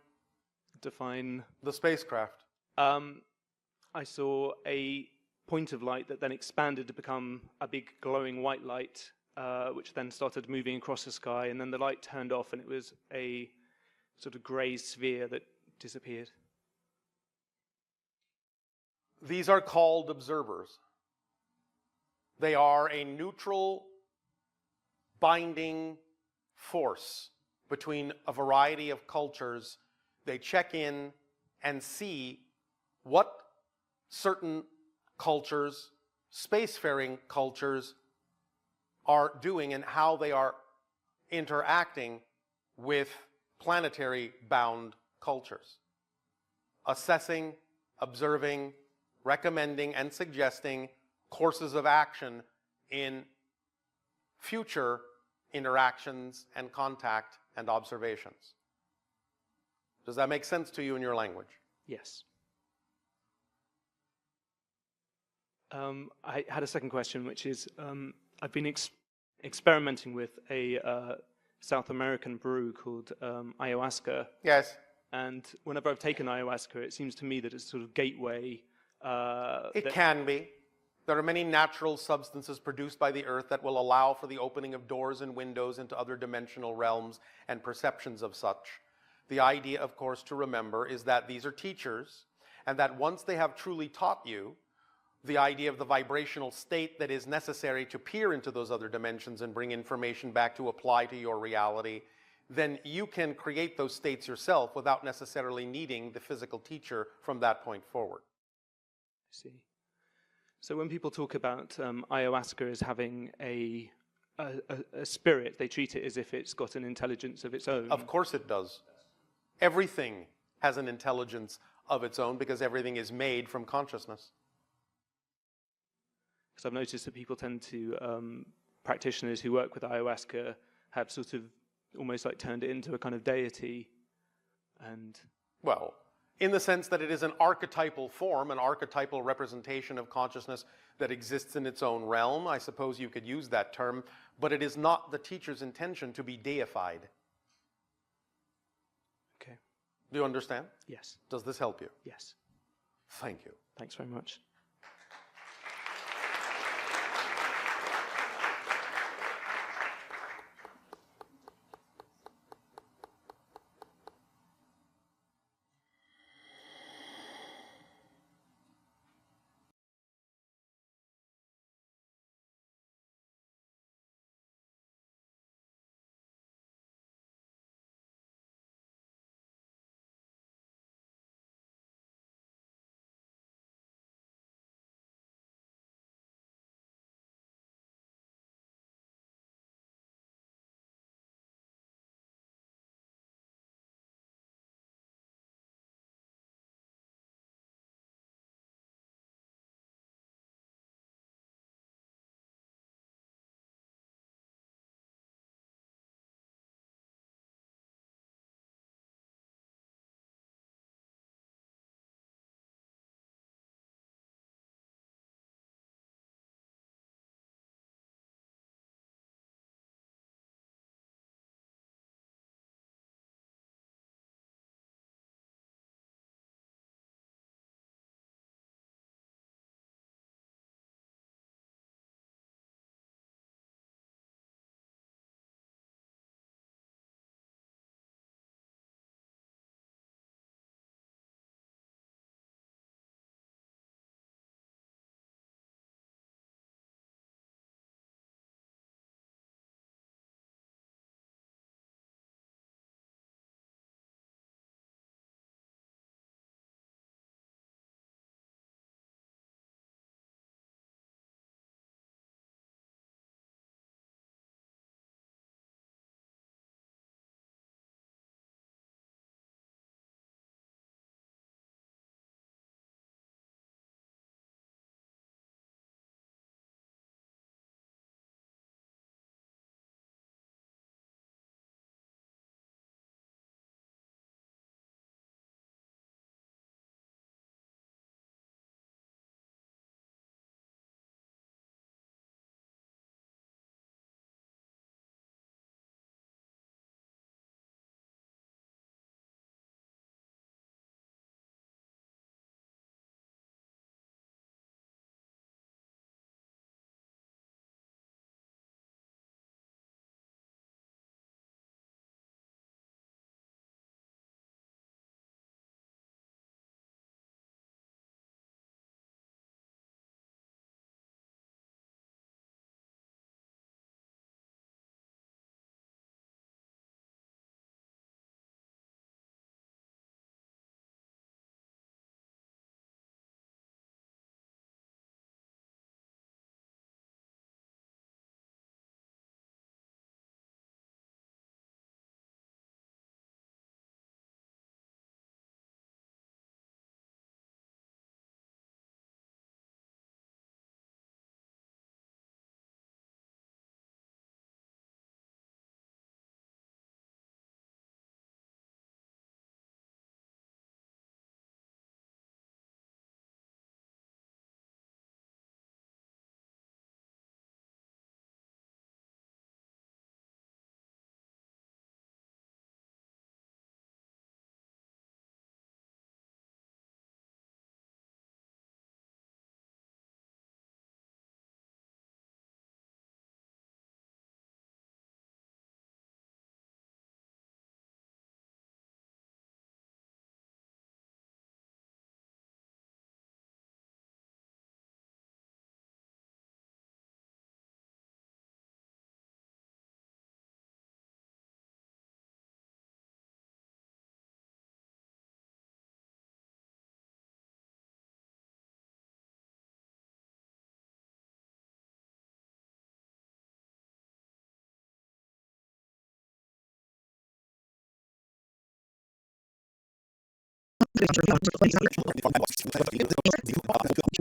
S8: The
S1: spacecraft.
S8: I saw a point of light that then expanded to become a big glowing white light, which then started moving across the sky, and then the light turned off, and it was a sort of grey sphere that disappeared.
S1: These are called observers. They are a neutral binding force between a variety of cultures. They check in and see what certain cultures, spacefaring cultures, are doing and how they are interacting with planetary bound cultures. Assessing, observing, recommending, and suggesting courses of action in future interactions and contact and observations. Does that make sense to you in your language?
S8: Yes. I had a second question, which is, I've been experimenting with a South American brew called ayahuasca.
S1: Yes.
S8: And whenever I've taken ayahuasca, it seems to me that it's sort of gateway.
S1: It can be. There are many natural substances produced by the earth that will allow for the opening of doors and windows into other dimensional realms and perceptions of such. The idea, of course, to remember is that these are teachers, and that once they have truly taught you the idea of the vibrational state that is necessary to peer into those other dimensions and bring information back to apply to your reality, then you can create those states yourself without necessarily needing the physical teacher from that point forward.
S8: I see. So when people talk about ayahuasca as having a spirit, they treat it as if it's got an intelligence of its own.
S1: Of course it does. Everything has an intelligence of its own because everything is made from consciousness.
S8: Because I've noticed that people tend to, practitioners who work with ayahuasca have sort of almost like turned it into a kind of deity. And
S1: well, in the sense that it is an archetypal form, an archetypal representation of consciousness that exists in its own realm, I suppose you could use that term, but it is not the teacher's intention to be deified.
S8: okay,
S1: Do you understand?
S8: yes,
S1: Does this help you?
S8: yes.
S1: Thank you.
S8: Thanks very much.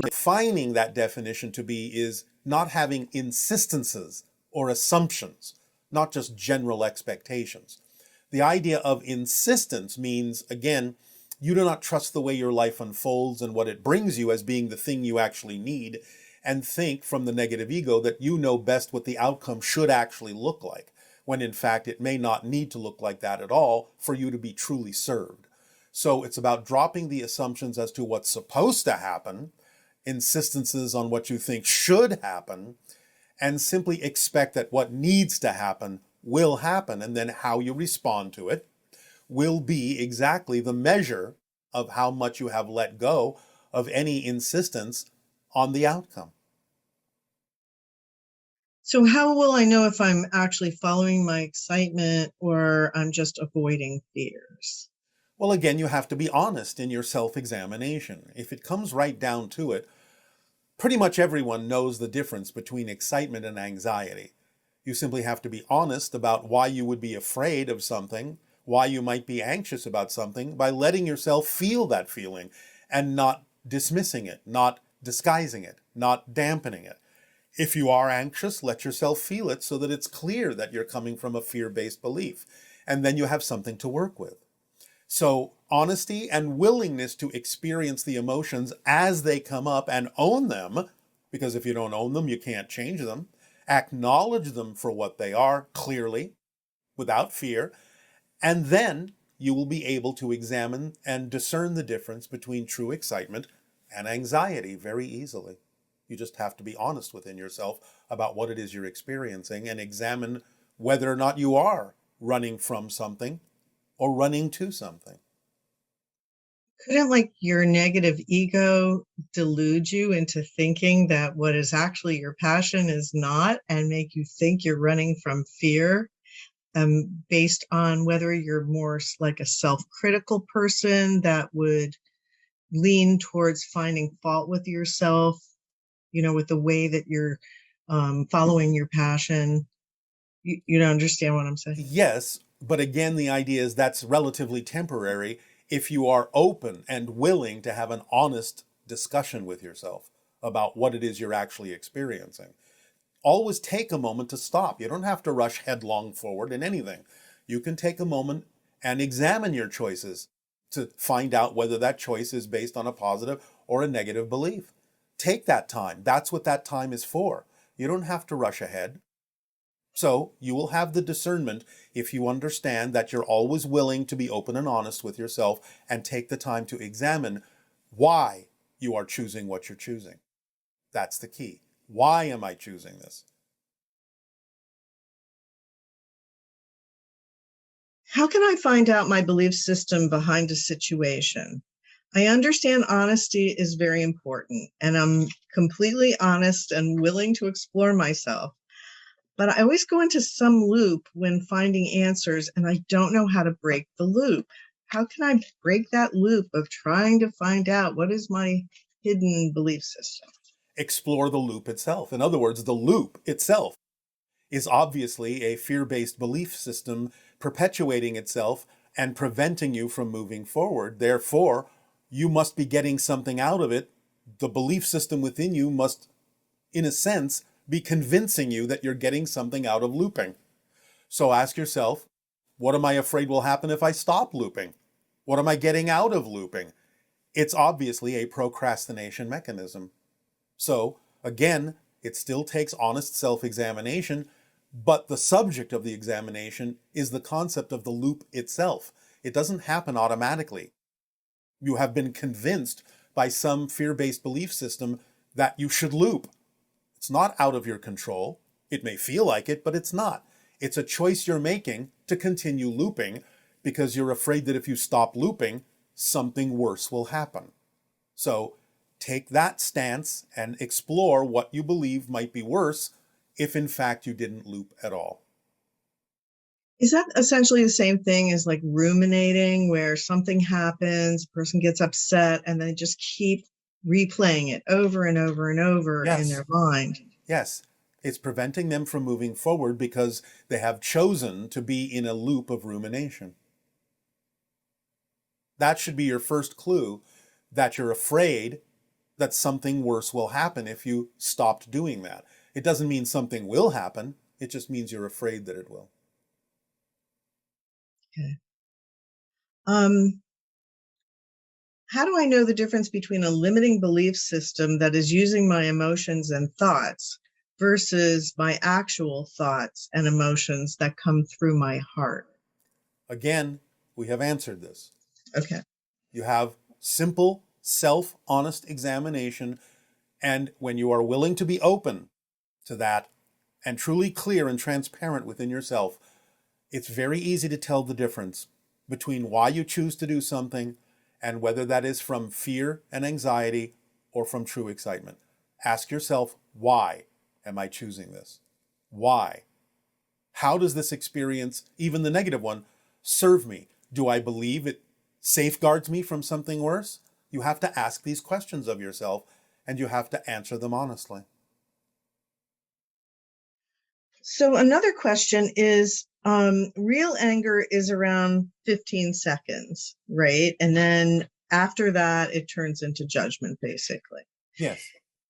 S1: Defining that definition to be is not having insistences or assumptions, not just general expectations. The idea of insistence means, again, you do not trust the way your life unfolds and what it brings you as being the thing you actually need, and think from the negative ego that you know best what the outcome should actually look like, when in fact it may not need to look like that at all for you to be truly served. So it's about dropping the assumptions as to what's supposed to happen, insistences on what you think should happen, and simply expect that what needs to happen will happen, and then how you respond to it will be exactly the measure of how much you have let go of any insistence on the outcome.
S9: So how will I know if I'm actually following my excitement or I'm just avoiding fears?
S1: Well, again, you have to be honest in your self-examination. If it comes right down to it, pretty much everyone knows the difference between excitement and anxiety. You simply have to be honest about why you would be afraid of something, why you might be anxious about something, by letting yourself feel that feeling and not dismissing it, not disguising it, not dampening it. If you are anxious, let yourself feel it so that it's clear that you're coming from a fear-based belief, and then you have something to work with. So honesty and willingness to experience the emotions as they come up and own them, because if you don't own them, you can't change them. Acknowledge them for what they are clearly, without fear, and then you will be able to examine and discern the difference between true excitement and anxiety very easily. You just have to be honest within yourself about what it is you're experiencing and examine whether or not you are running from something or running to something.
S9: Couldn't like your negative ego delude you into thinking that what is actually your passion is not, and make you think you're running from fear, based on whether you're more like a self-critical person that would lean towards finding fault with yourself, with the way that you're following your passion? You don't understand what I'm saying?
S1: Yes, but again, the idea is that's relatively temporary if you are open and willing to have an honest discussion with yourself about what it is you're actually experiencing. Always take a moment to stop. You don't have to rush headlong forward in anything. You can take a moment and examine your choices to find out whether that choice is based on a positive or a negative belief. Take that time. That's what that time is for. You don't have to rush ahead. So you will have the discernment if you understand that you're always willing to be open and honest with yourself and take the time to examine why you are choosing what you're choosing. That's the key. Why am I choosing this?
S9: How can I find out my belief system behind a situation? I understand honesty is very important, and I'm completely honest and willing to explore myself. But I always go into some loop when finding answers, and I don't know how to break the loop. How can I break that loop of trying to find out what is my hidden belief system?
S1: Explore the loop itself. In other words, the loop itself is obviously a fear-based belief system perpetuating itself and preventing you from moving forward. Therefore, you must be getting something out of it. The belief system within you must, in a sense, be convincing you that you're getting something out of looping. So ask yourself, what am I afraid will happen if I stop looping? What am I getting out of looping? It's obviously a procrastination mechanism. So, again, it still takes honest self-examination, but the subject of the examination is the concept of the loop itself. It doesn't happen automatically. You have been convinced by some fear-based belief system that you should loop. It's not out of your control. It may feel like it, but it's not. It's a choice you're making to continue looping because you're afraid that if you stop looping, something worse will happen. So take that stance and explore what you believe might be worse if in fact you didn't loop at all.
S9: Is that essentially the same thing as like ruminating, where something happens, a person gets upset, and they just keep replaying it over and over and over in their mind?
S1: Yes. It's preventing them from moving forward because they have chosen to be in a loop of rumination.
S10: That should be your first clue that you're afraid that something worse will happen if you stopped doing that. It doesn't mean something will happen. It just means you're afraid that it will.
S9: Okay. How do I know the difference between a limiting belief system that is using my emotions and thoughts versus my actual thoughts and emotions that come through my heart?
S10: Again, we have answered this.
S9: Okay.
S10: You have simple, self-honest examination, and when you are willing to be open to that and truly clear and transparent within yourself, it's very easy to tell the difference between why you choose to do something and whether that is from fear and anxiety or from true excitement. Ask yourself, why am I choosing this? Why? How does this experience, even the negative one, serve me? Do I believe it safeguards me from something worse? You have to ask these questions of yourself, and you have to answer them honestly.
S9: So another question is, real anger is around 15 seconds, right? And then after that, it turns into judgment, basically.
S10: Yes.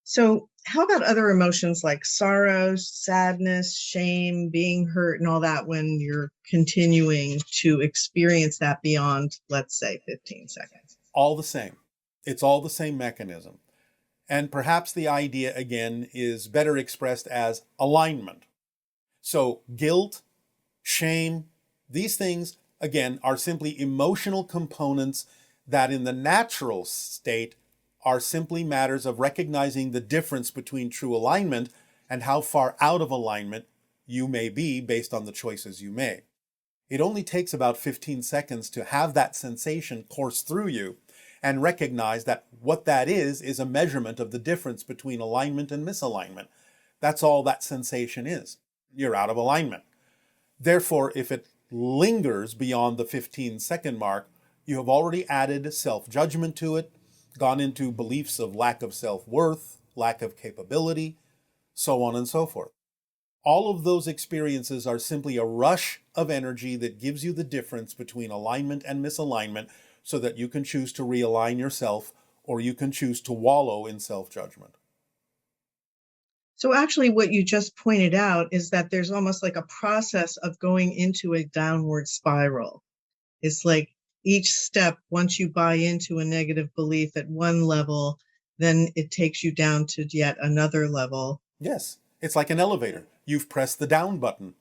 S9: So how about other emotions like sorrow, sadness, shame, being hurt, and all that when you're continuing to experience that beyond, let's say, 15 seconds?
S10: All the same. It's all the same mechanism. And perhaps the idea, again, is better expressed as alignment. So guilt, shame, these things, again, are simply emotional components that in the natural state are simply matters of recognizing the difference between true alignment and how far out of alignment you may be based on the choices you made. It only takes about 15 seconds to have that sensation course through you and recognize that what that is a measurement of the difference between alignment and misalignment. That's all that sensation is. You're out of alignment. Therefore, if it lingers beyond the 15-second mark, you have already added self-judgment to it, gone into beliefs of lack of self-worth, lack of capability, so on and so forth. All of those experiences are simply a rush of energy that gives you the difference between alignment and misalignment so that you can choose to realign yourself or you can choose to wallow in self-judgment.
S9: So actually what you just pointed out is that there's almost like a process of going into a downward spiral. It's like each step, once you buy into a negative belief at one level, then it takes you down to yet another level.
S10: Yes, it's like an elevator. You've pressed the down button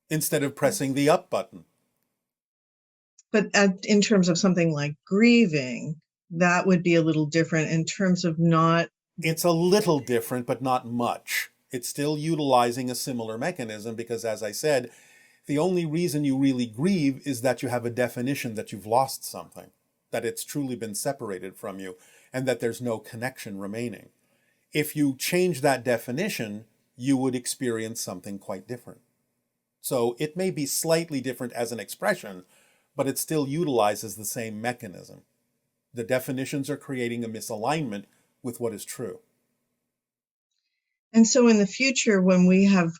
S10: instead of pressing the up button.
S9: But in terms of something like grieving, that would be a little different in terms of not...
S10: It's a little different, but not much. It's still utilizing a similar mechanism because, as I said, the only reason you really grieve is that you have a definition that you've lost something, that it's truly been separated from you, and that there's no connection remaining. If you change that definition, you would experience something quite different. So it may be slightly different as an expression, but it still utilizes the same mechanism. The definitions are creating a misalignment with what is true.
S9: And so in the future, when we have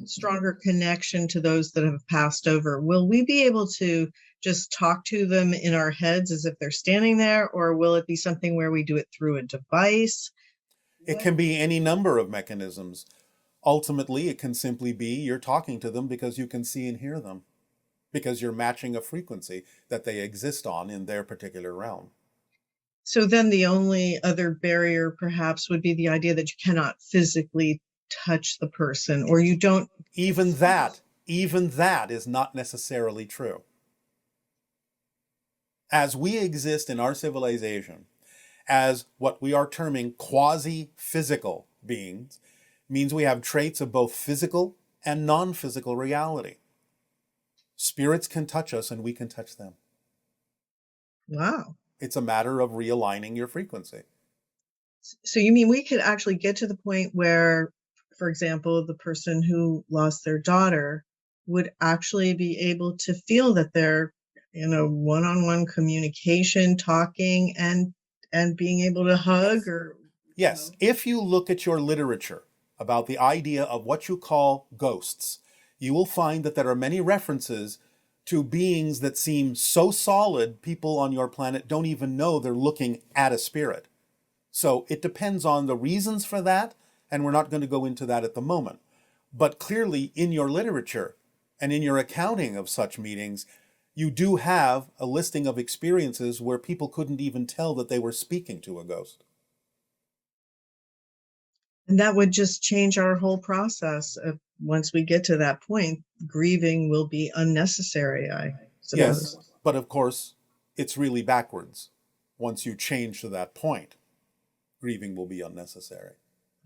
S9: stronger connection to those that have passed over, will we be able to just talk to them in our heads as if they're standing there, or will it be something where we do it through a device?
S10: It can be any number of mechanisms. Ultimately, it can simply be you're talking to them because you can see and hear them, because you're matching a frequency that they exist on in their particular realm.
S9: So then the only other barrier perhaps would be the idea that you cannot physically touch the person, or you don't...
S10: Even that is not necessarily true. As we exist in our civilization as what we are terming quasi-physical beings, means we have traits of both physical and non-physical reality. Spirits can touch us and we can touch them.
S9: Wow.
S10: It's a matter of realigning your frequency.
S9: So you mean we could actually get to the point where, for example, the person who lost their daughter would actually be able to feel that they're in a one-on-one communication, talking, and being able to hug? Or
S10: yes, if you look at your literature about the idea of what you call ghosts, you will find that there are many references to beings that seem so solid, people on your planet don't even know they're looking at a spirit. So it depends on the reasons for that, and we're not going to go into that at the moment. But clearly, in your literature and in your accounting of such meetings, you do have a listing of experiences where people couldn't even tell that they were speaking to a ghost.
S9: And that would just change our whole process. Once we get to that point, grieving will be unnecessary, I suppose.
S10: Yes, but of course, it's really backwards. Once you change to that point, grieving will be unnecessary.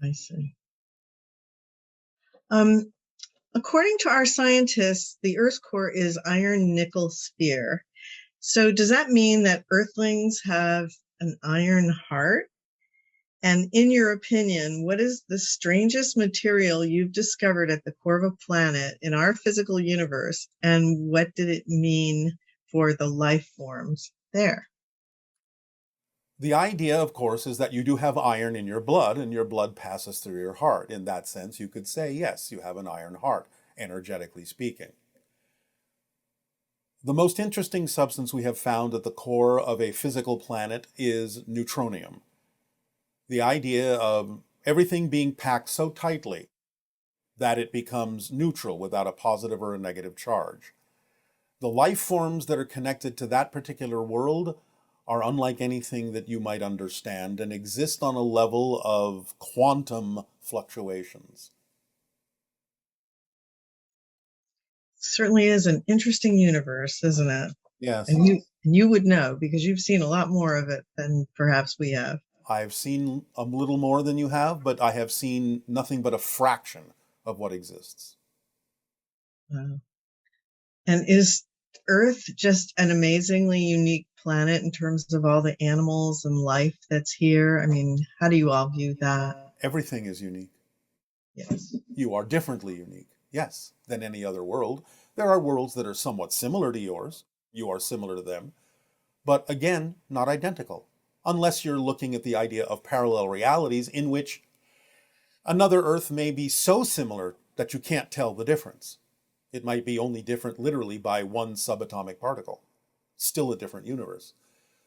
S9: I see. According to our scientists, the Earth's core is iron nickel sphere. So does that mean that Earthlings have an iron heart? And in your opinion, what is the strangest material you've discovered at the core of a planet in our physical universe? And what did it mean for the life forms there?
S10: The idea, of course, is that you do have iron in your blood, and your blood passes through your heart. In that sense, you could say, yes, you have an iron heart, energetically speaking. The most interesting substance we have found at the core of a physical planet is neutronium. The idea of everything being packed so tightly that it becomes neutral without a positive or a negative charge. The life forms that are connected to that particular world are unlike anything that you might understand and exist on a level of quantum fluctuations.
S9: Certainly is an interesting universe, isn't it?
S10: Yes.
S9: And you would know because you've seen a lot more of it than perhaps we have.
S10: I've seen a little more than you have, but I have seen nothing but a fraction of what exists.
S9: Wow. And is Earth just an amazingly unique planet in terms of all the animals and life that's here? I mean, how do you all view that?
S10: Everything is unique.
S9: Yes.
S10: You are differently unique, yes, than any other world. There are worlds that are somewhat similar to yours. You are similar to them. But again, not identical. Unless you're looking at the idea of parallel realities in which another Earth may be so similar that you can't tell the difference. It might be only different literally by one subatomic particle. Still a different universe.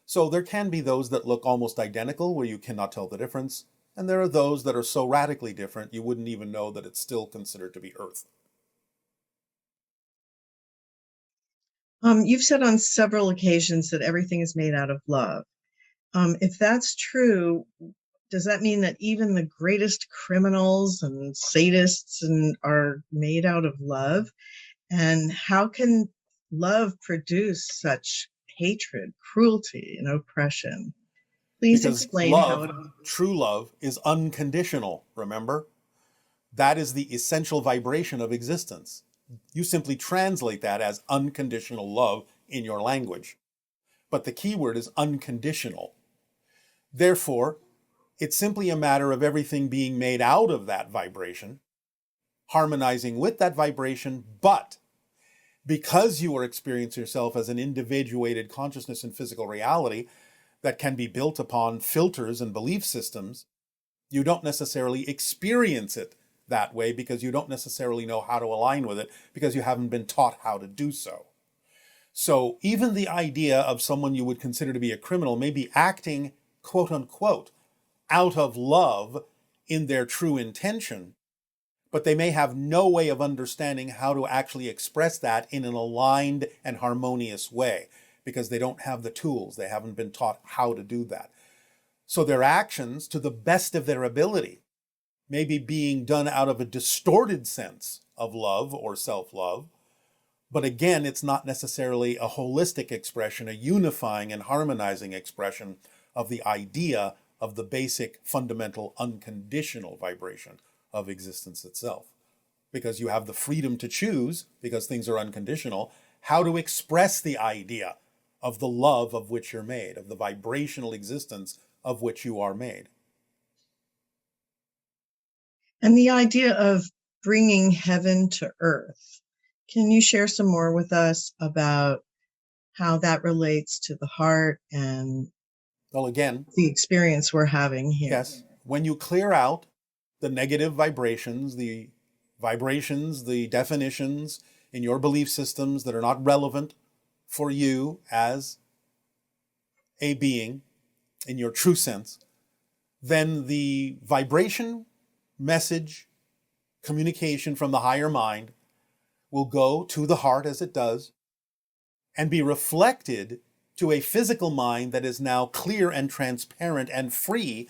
S10: So there can be those that look almost identical where you cannot tell the difference, and there are those that are so radically different you wouldn't even know that it's still considered to be Earth.
S9: You've said on several occasions that everything is made out of love. If that's true, does that mean that even the greatest criminals and sadists are made out of love? And how can love produce such hatred, cruelty, and oppression? Please
S10: Because
S9: explain
S10: love,
S9: how
S10: true love, is unconditional, remember? That is the essential vibration of existence. You simply translate that as unconditional love in your language. But the key word is unconditional. Therefore, it's simply a matter of everything being made out of that vibration, harmonizing with that vibration, but because you are experiencing yourself as an individuated consciousness in physical reality that can be built upon filters and belief systems, you don't necessarily experience it that way because you don't necessarily know how to align with it because you haven't been taught how to do so. So even the idea of someone you would consider to be a criminal may be acting, quote unquote, out of love in their true intention, but they may have no way of understanding how to actually express that in an aligned and harmonious way because they don't have the tools. They haven't been taught how to do that. So their actions, to the best of their ability, may be being done out of a distorted sense of love or self-love. But again, it's not necessarily a holistic expression, a unifying and harmonizing expression of the idea of the basic, fundamental, unconditional vibration of existence itself. Because you have the freedom to choose, because things are unconditional, how to express the idea of the love of which you're made, of the vibrational existence of which you are made.
S9: And the idea of bringing heaven to earth. Can you share some more with us about how that relates to the heart and
S10: Well, again,
S9: the experience we're having here?
S10: yes, when you clear out the negative vibrations, the definitions, in your belief systems that are not relevant for you as a being in your true sense, then the vibration, message, communication from the higher mind will go to the heart as it does and be reflected to a physical mind that is now clear and transparent and free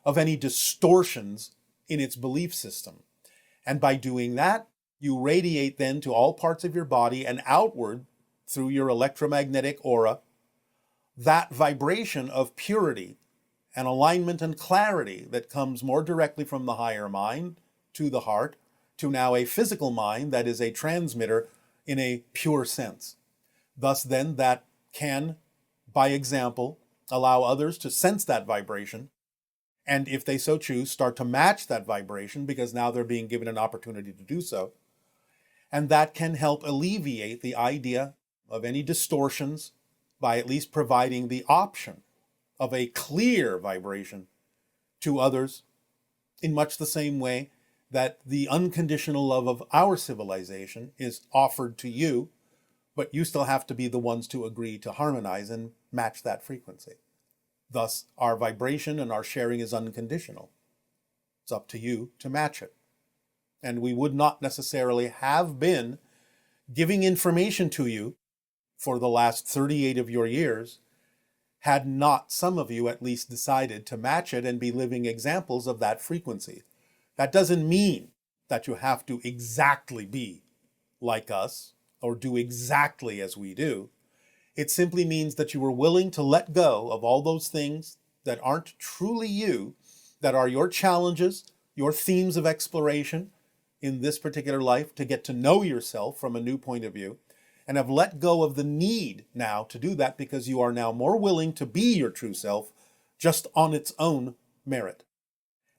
S10: of any distortions in its belief system. And by doing that, you radiate then to all parts of your body and outward through your electromagnetic aura that vibration of purity and alignment and clarity that comes more directly from the higher mind to the heart to now a physical mind that is a transmitter in a pure sense. Thus then that can, by example, allow others to sense that vibration, and if they so choose, start to match that vibration because now they're being given an opportunity to do so. And that can help alleviate the idea of any distortions by at least providing the option of a clear vibration to others in much the same way that the unconditional love of our civilization is offered to you, but you still have to be the ones to agree to harmonize and match that frequency. Thus, our vibration and our sharing is unconditional. It's up to you to match it. And we would not necessarily have been giving information to you for the last 38 of your years had not some of you at least decided to match it and be living examples of that frequency. That doesn't mean that you have to exactly be like us or do exactly as we do. It simply means that you were willing to let go of all those things that aren't truly you, that are your challenges, your themes of exploration in this particular life to get to know yourself from a new point of view, and have let go of the need now to do that because you are now more willing to be your true self just on its own merit.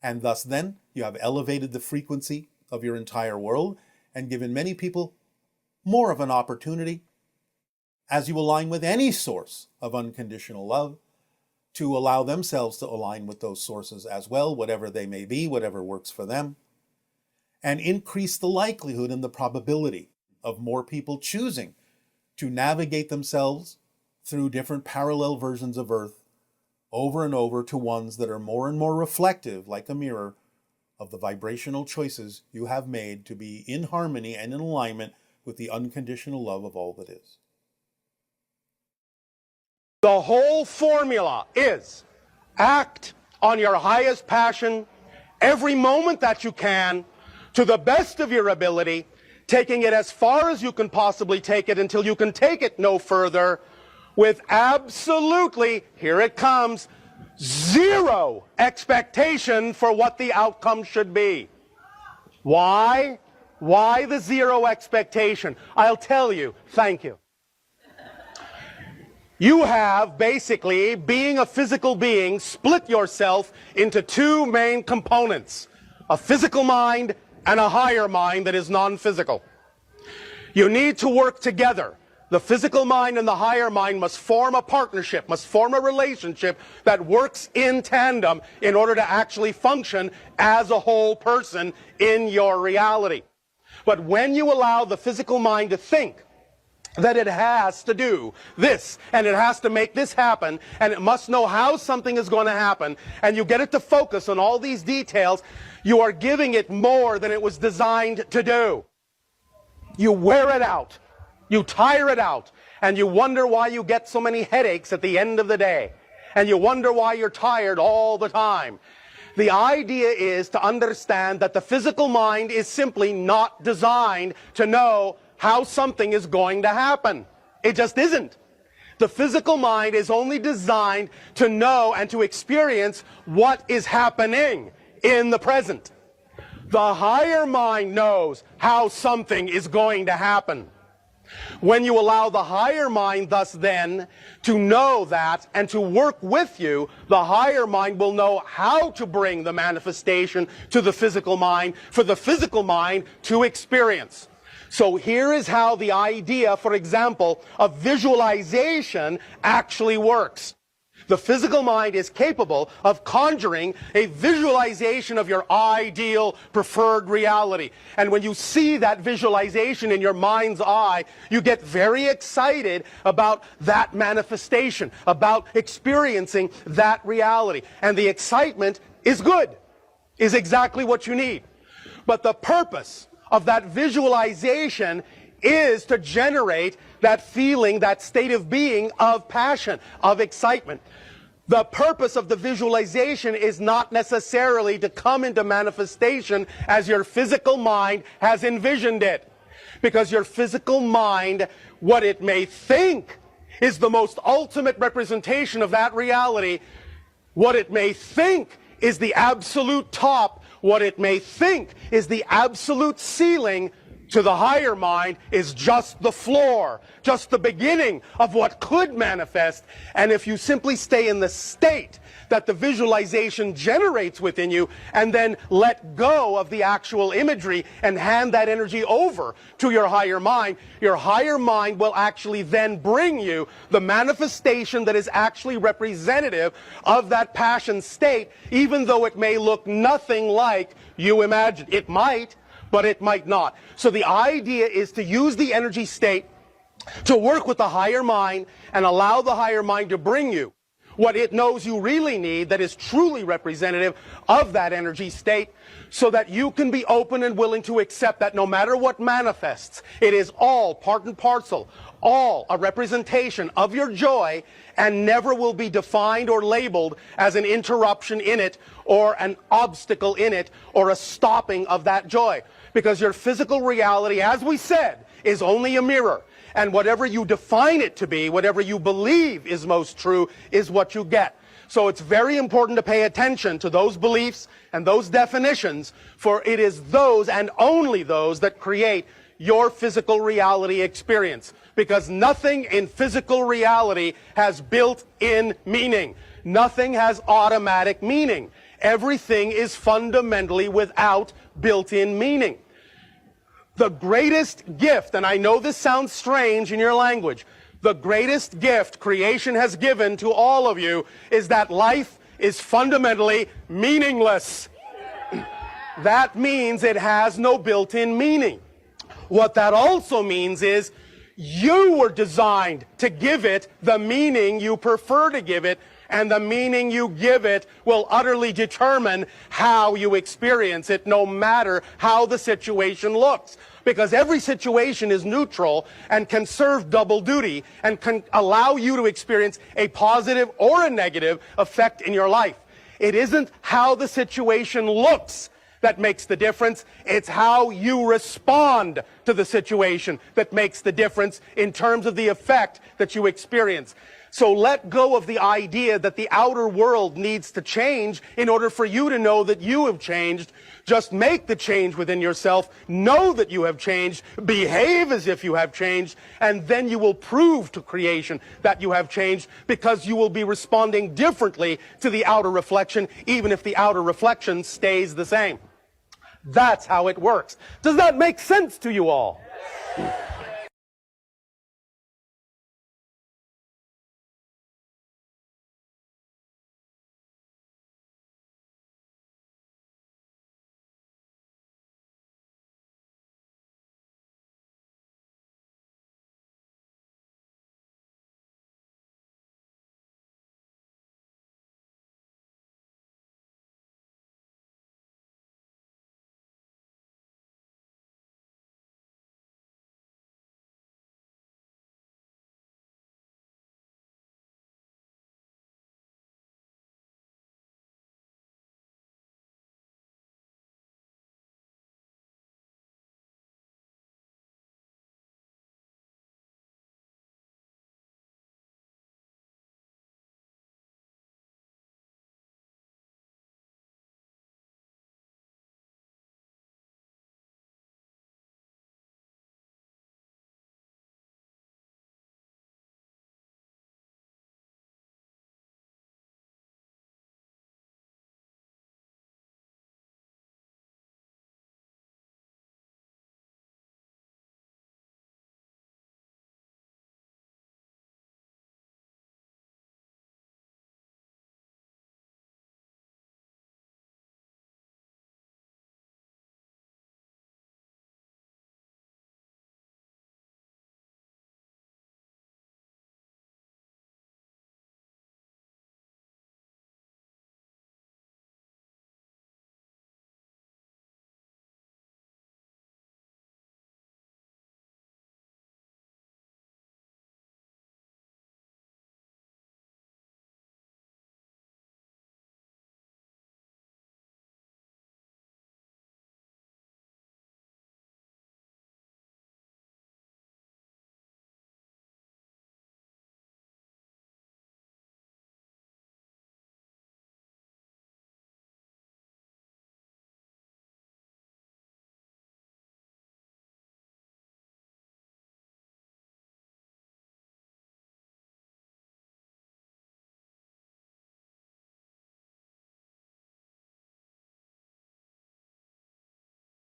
S10: And thus then you have elevated the frequency of your entire world and given many people more of an opportunity, as you align with any source of unconditional love, to allow themselves to align with those sources as well, whatever they may be, whatever works for them, and increase the likelihood and the probability of more people choosing to navigate themselves through different parallel versions of Earth over and over to ones that are more and more reflective, like a mirror, of the vibrational choices you have made to be in harmony and in alignment with the unconditional love of all that is.
S1: The whole formula is act on your highest passion every moment that you can to the best of your ability, taking it as far as you can possibly take it until you can take it no further, with absolutely, here it comes, zero expectation for what the outcome should be. Why? Why the zero expectation? I'll tell you. Thank you. You have basically, being a physical being, split yourself into two main components: a physical mind and a higher mind that is non-physical. You need to work together. The physical mind and the higher mind must form a partnership, must form a relationship that works in tandem in order to actually function as a whole person in your reality. But when you allow the physical mind to think that it has to do this, and it has to make this happen, and it must know how something is going to happen, and you get it to focus on all these details, you are giving it more than it was designed to do. You wear it out, you tire it out, and you wonder why you get so many headaches at the end of the day, and you wonder why you're tired all the time. The idea is to understand that the physical mind is simply not designed to know how something is going to happen. It just isn't. The physical mind is only designed to know and to experience what is happening in the present. The higher mind knows how something is going to happen. When you allow the higher mind thus then to know that and to work with you, the higher mind will know how to bring the manifestation to the physical mind for the physical mind to experience. So here is how the idea, for example, of visualization actually works. The physical mind is capable of conjuring a visualization of your ideal preferred reality. And when you see that visualization in your mind's eye, you get very excited about that manifestation, about experiencing that reality. And the excitement is good, is exactly what you need. But the purpose of that visualization is to generate that feeling, that state of being of passion, of excitement. The purpose of the visualization is not necessarily to come into manifestation as your physical mind has envisioned it. Because your physical mind, what it may think is the most ultimate representation of that reality. What it may think is the absolute top. What it may think is the absolute ceiling. To the higher mind is just the floor, just the beginning of what could manifest. And if you simply stay in the state that the visualization generates within you and then let go of the actual imagery and hand that energy over to your higher mind will actually then bring you the manifestation that is actually representative of that passion state, even though it may look nothing like you imagined. It might, but it might not. So the idea is to use the energy state to work with the higher mind and allow the higher mind to bring you what it knows you really need that is truly representative of that energy state, so that you can be open and willing to accept that no matter what manifests, it is all part and parcel, all a representation of your joy, and never will be defined or labeled as an interruption in it or an obstacle in it or a stopping of that joy. Because your physical reality, as we said, is only a mirror. And whatever you define it to be, whatever you believe is most true, is what you get. So it's very important to pay attention to those beliefs and those definitions, for it is those and only those that create your physical reality experience. Because nothing in physical reality has built-in meaning. Nothing has automatic meaning. Everything is fundamentally without built-in meaning. The greatest gift, and I know this sounds strange in your language, the greatest gift creation has given to all of you is that life is fundamentally meaningless. That means it has no built-in meaning. What that also means is you were designed to give it the meaning you prefer to give it, and the meaning you give it will utterly determine how you experience it, no matter how the situation looks. Because every situation is neutral and can serve double duty and can allow you to experience a positive or a negative effect in your life. It isn't how the situation looks that makes the difference. It's how you respond to the situation that makes the difference in terms of the effect that you experience. So let go of the idea that the outer world needs to change in order for you to know that you have changed. Just make the change within yourself, know that you have changed, behave as if you have changed, and then you will prove to creation that you have changed, because you will be responding differently to the outer reflection, even if the outer reflection stays the same. That's how it works. Does that make sense to you all?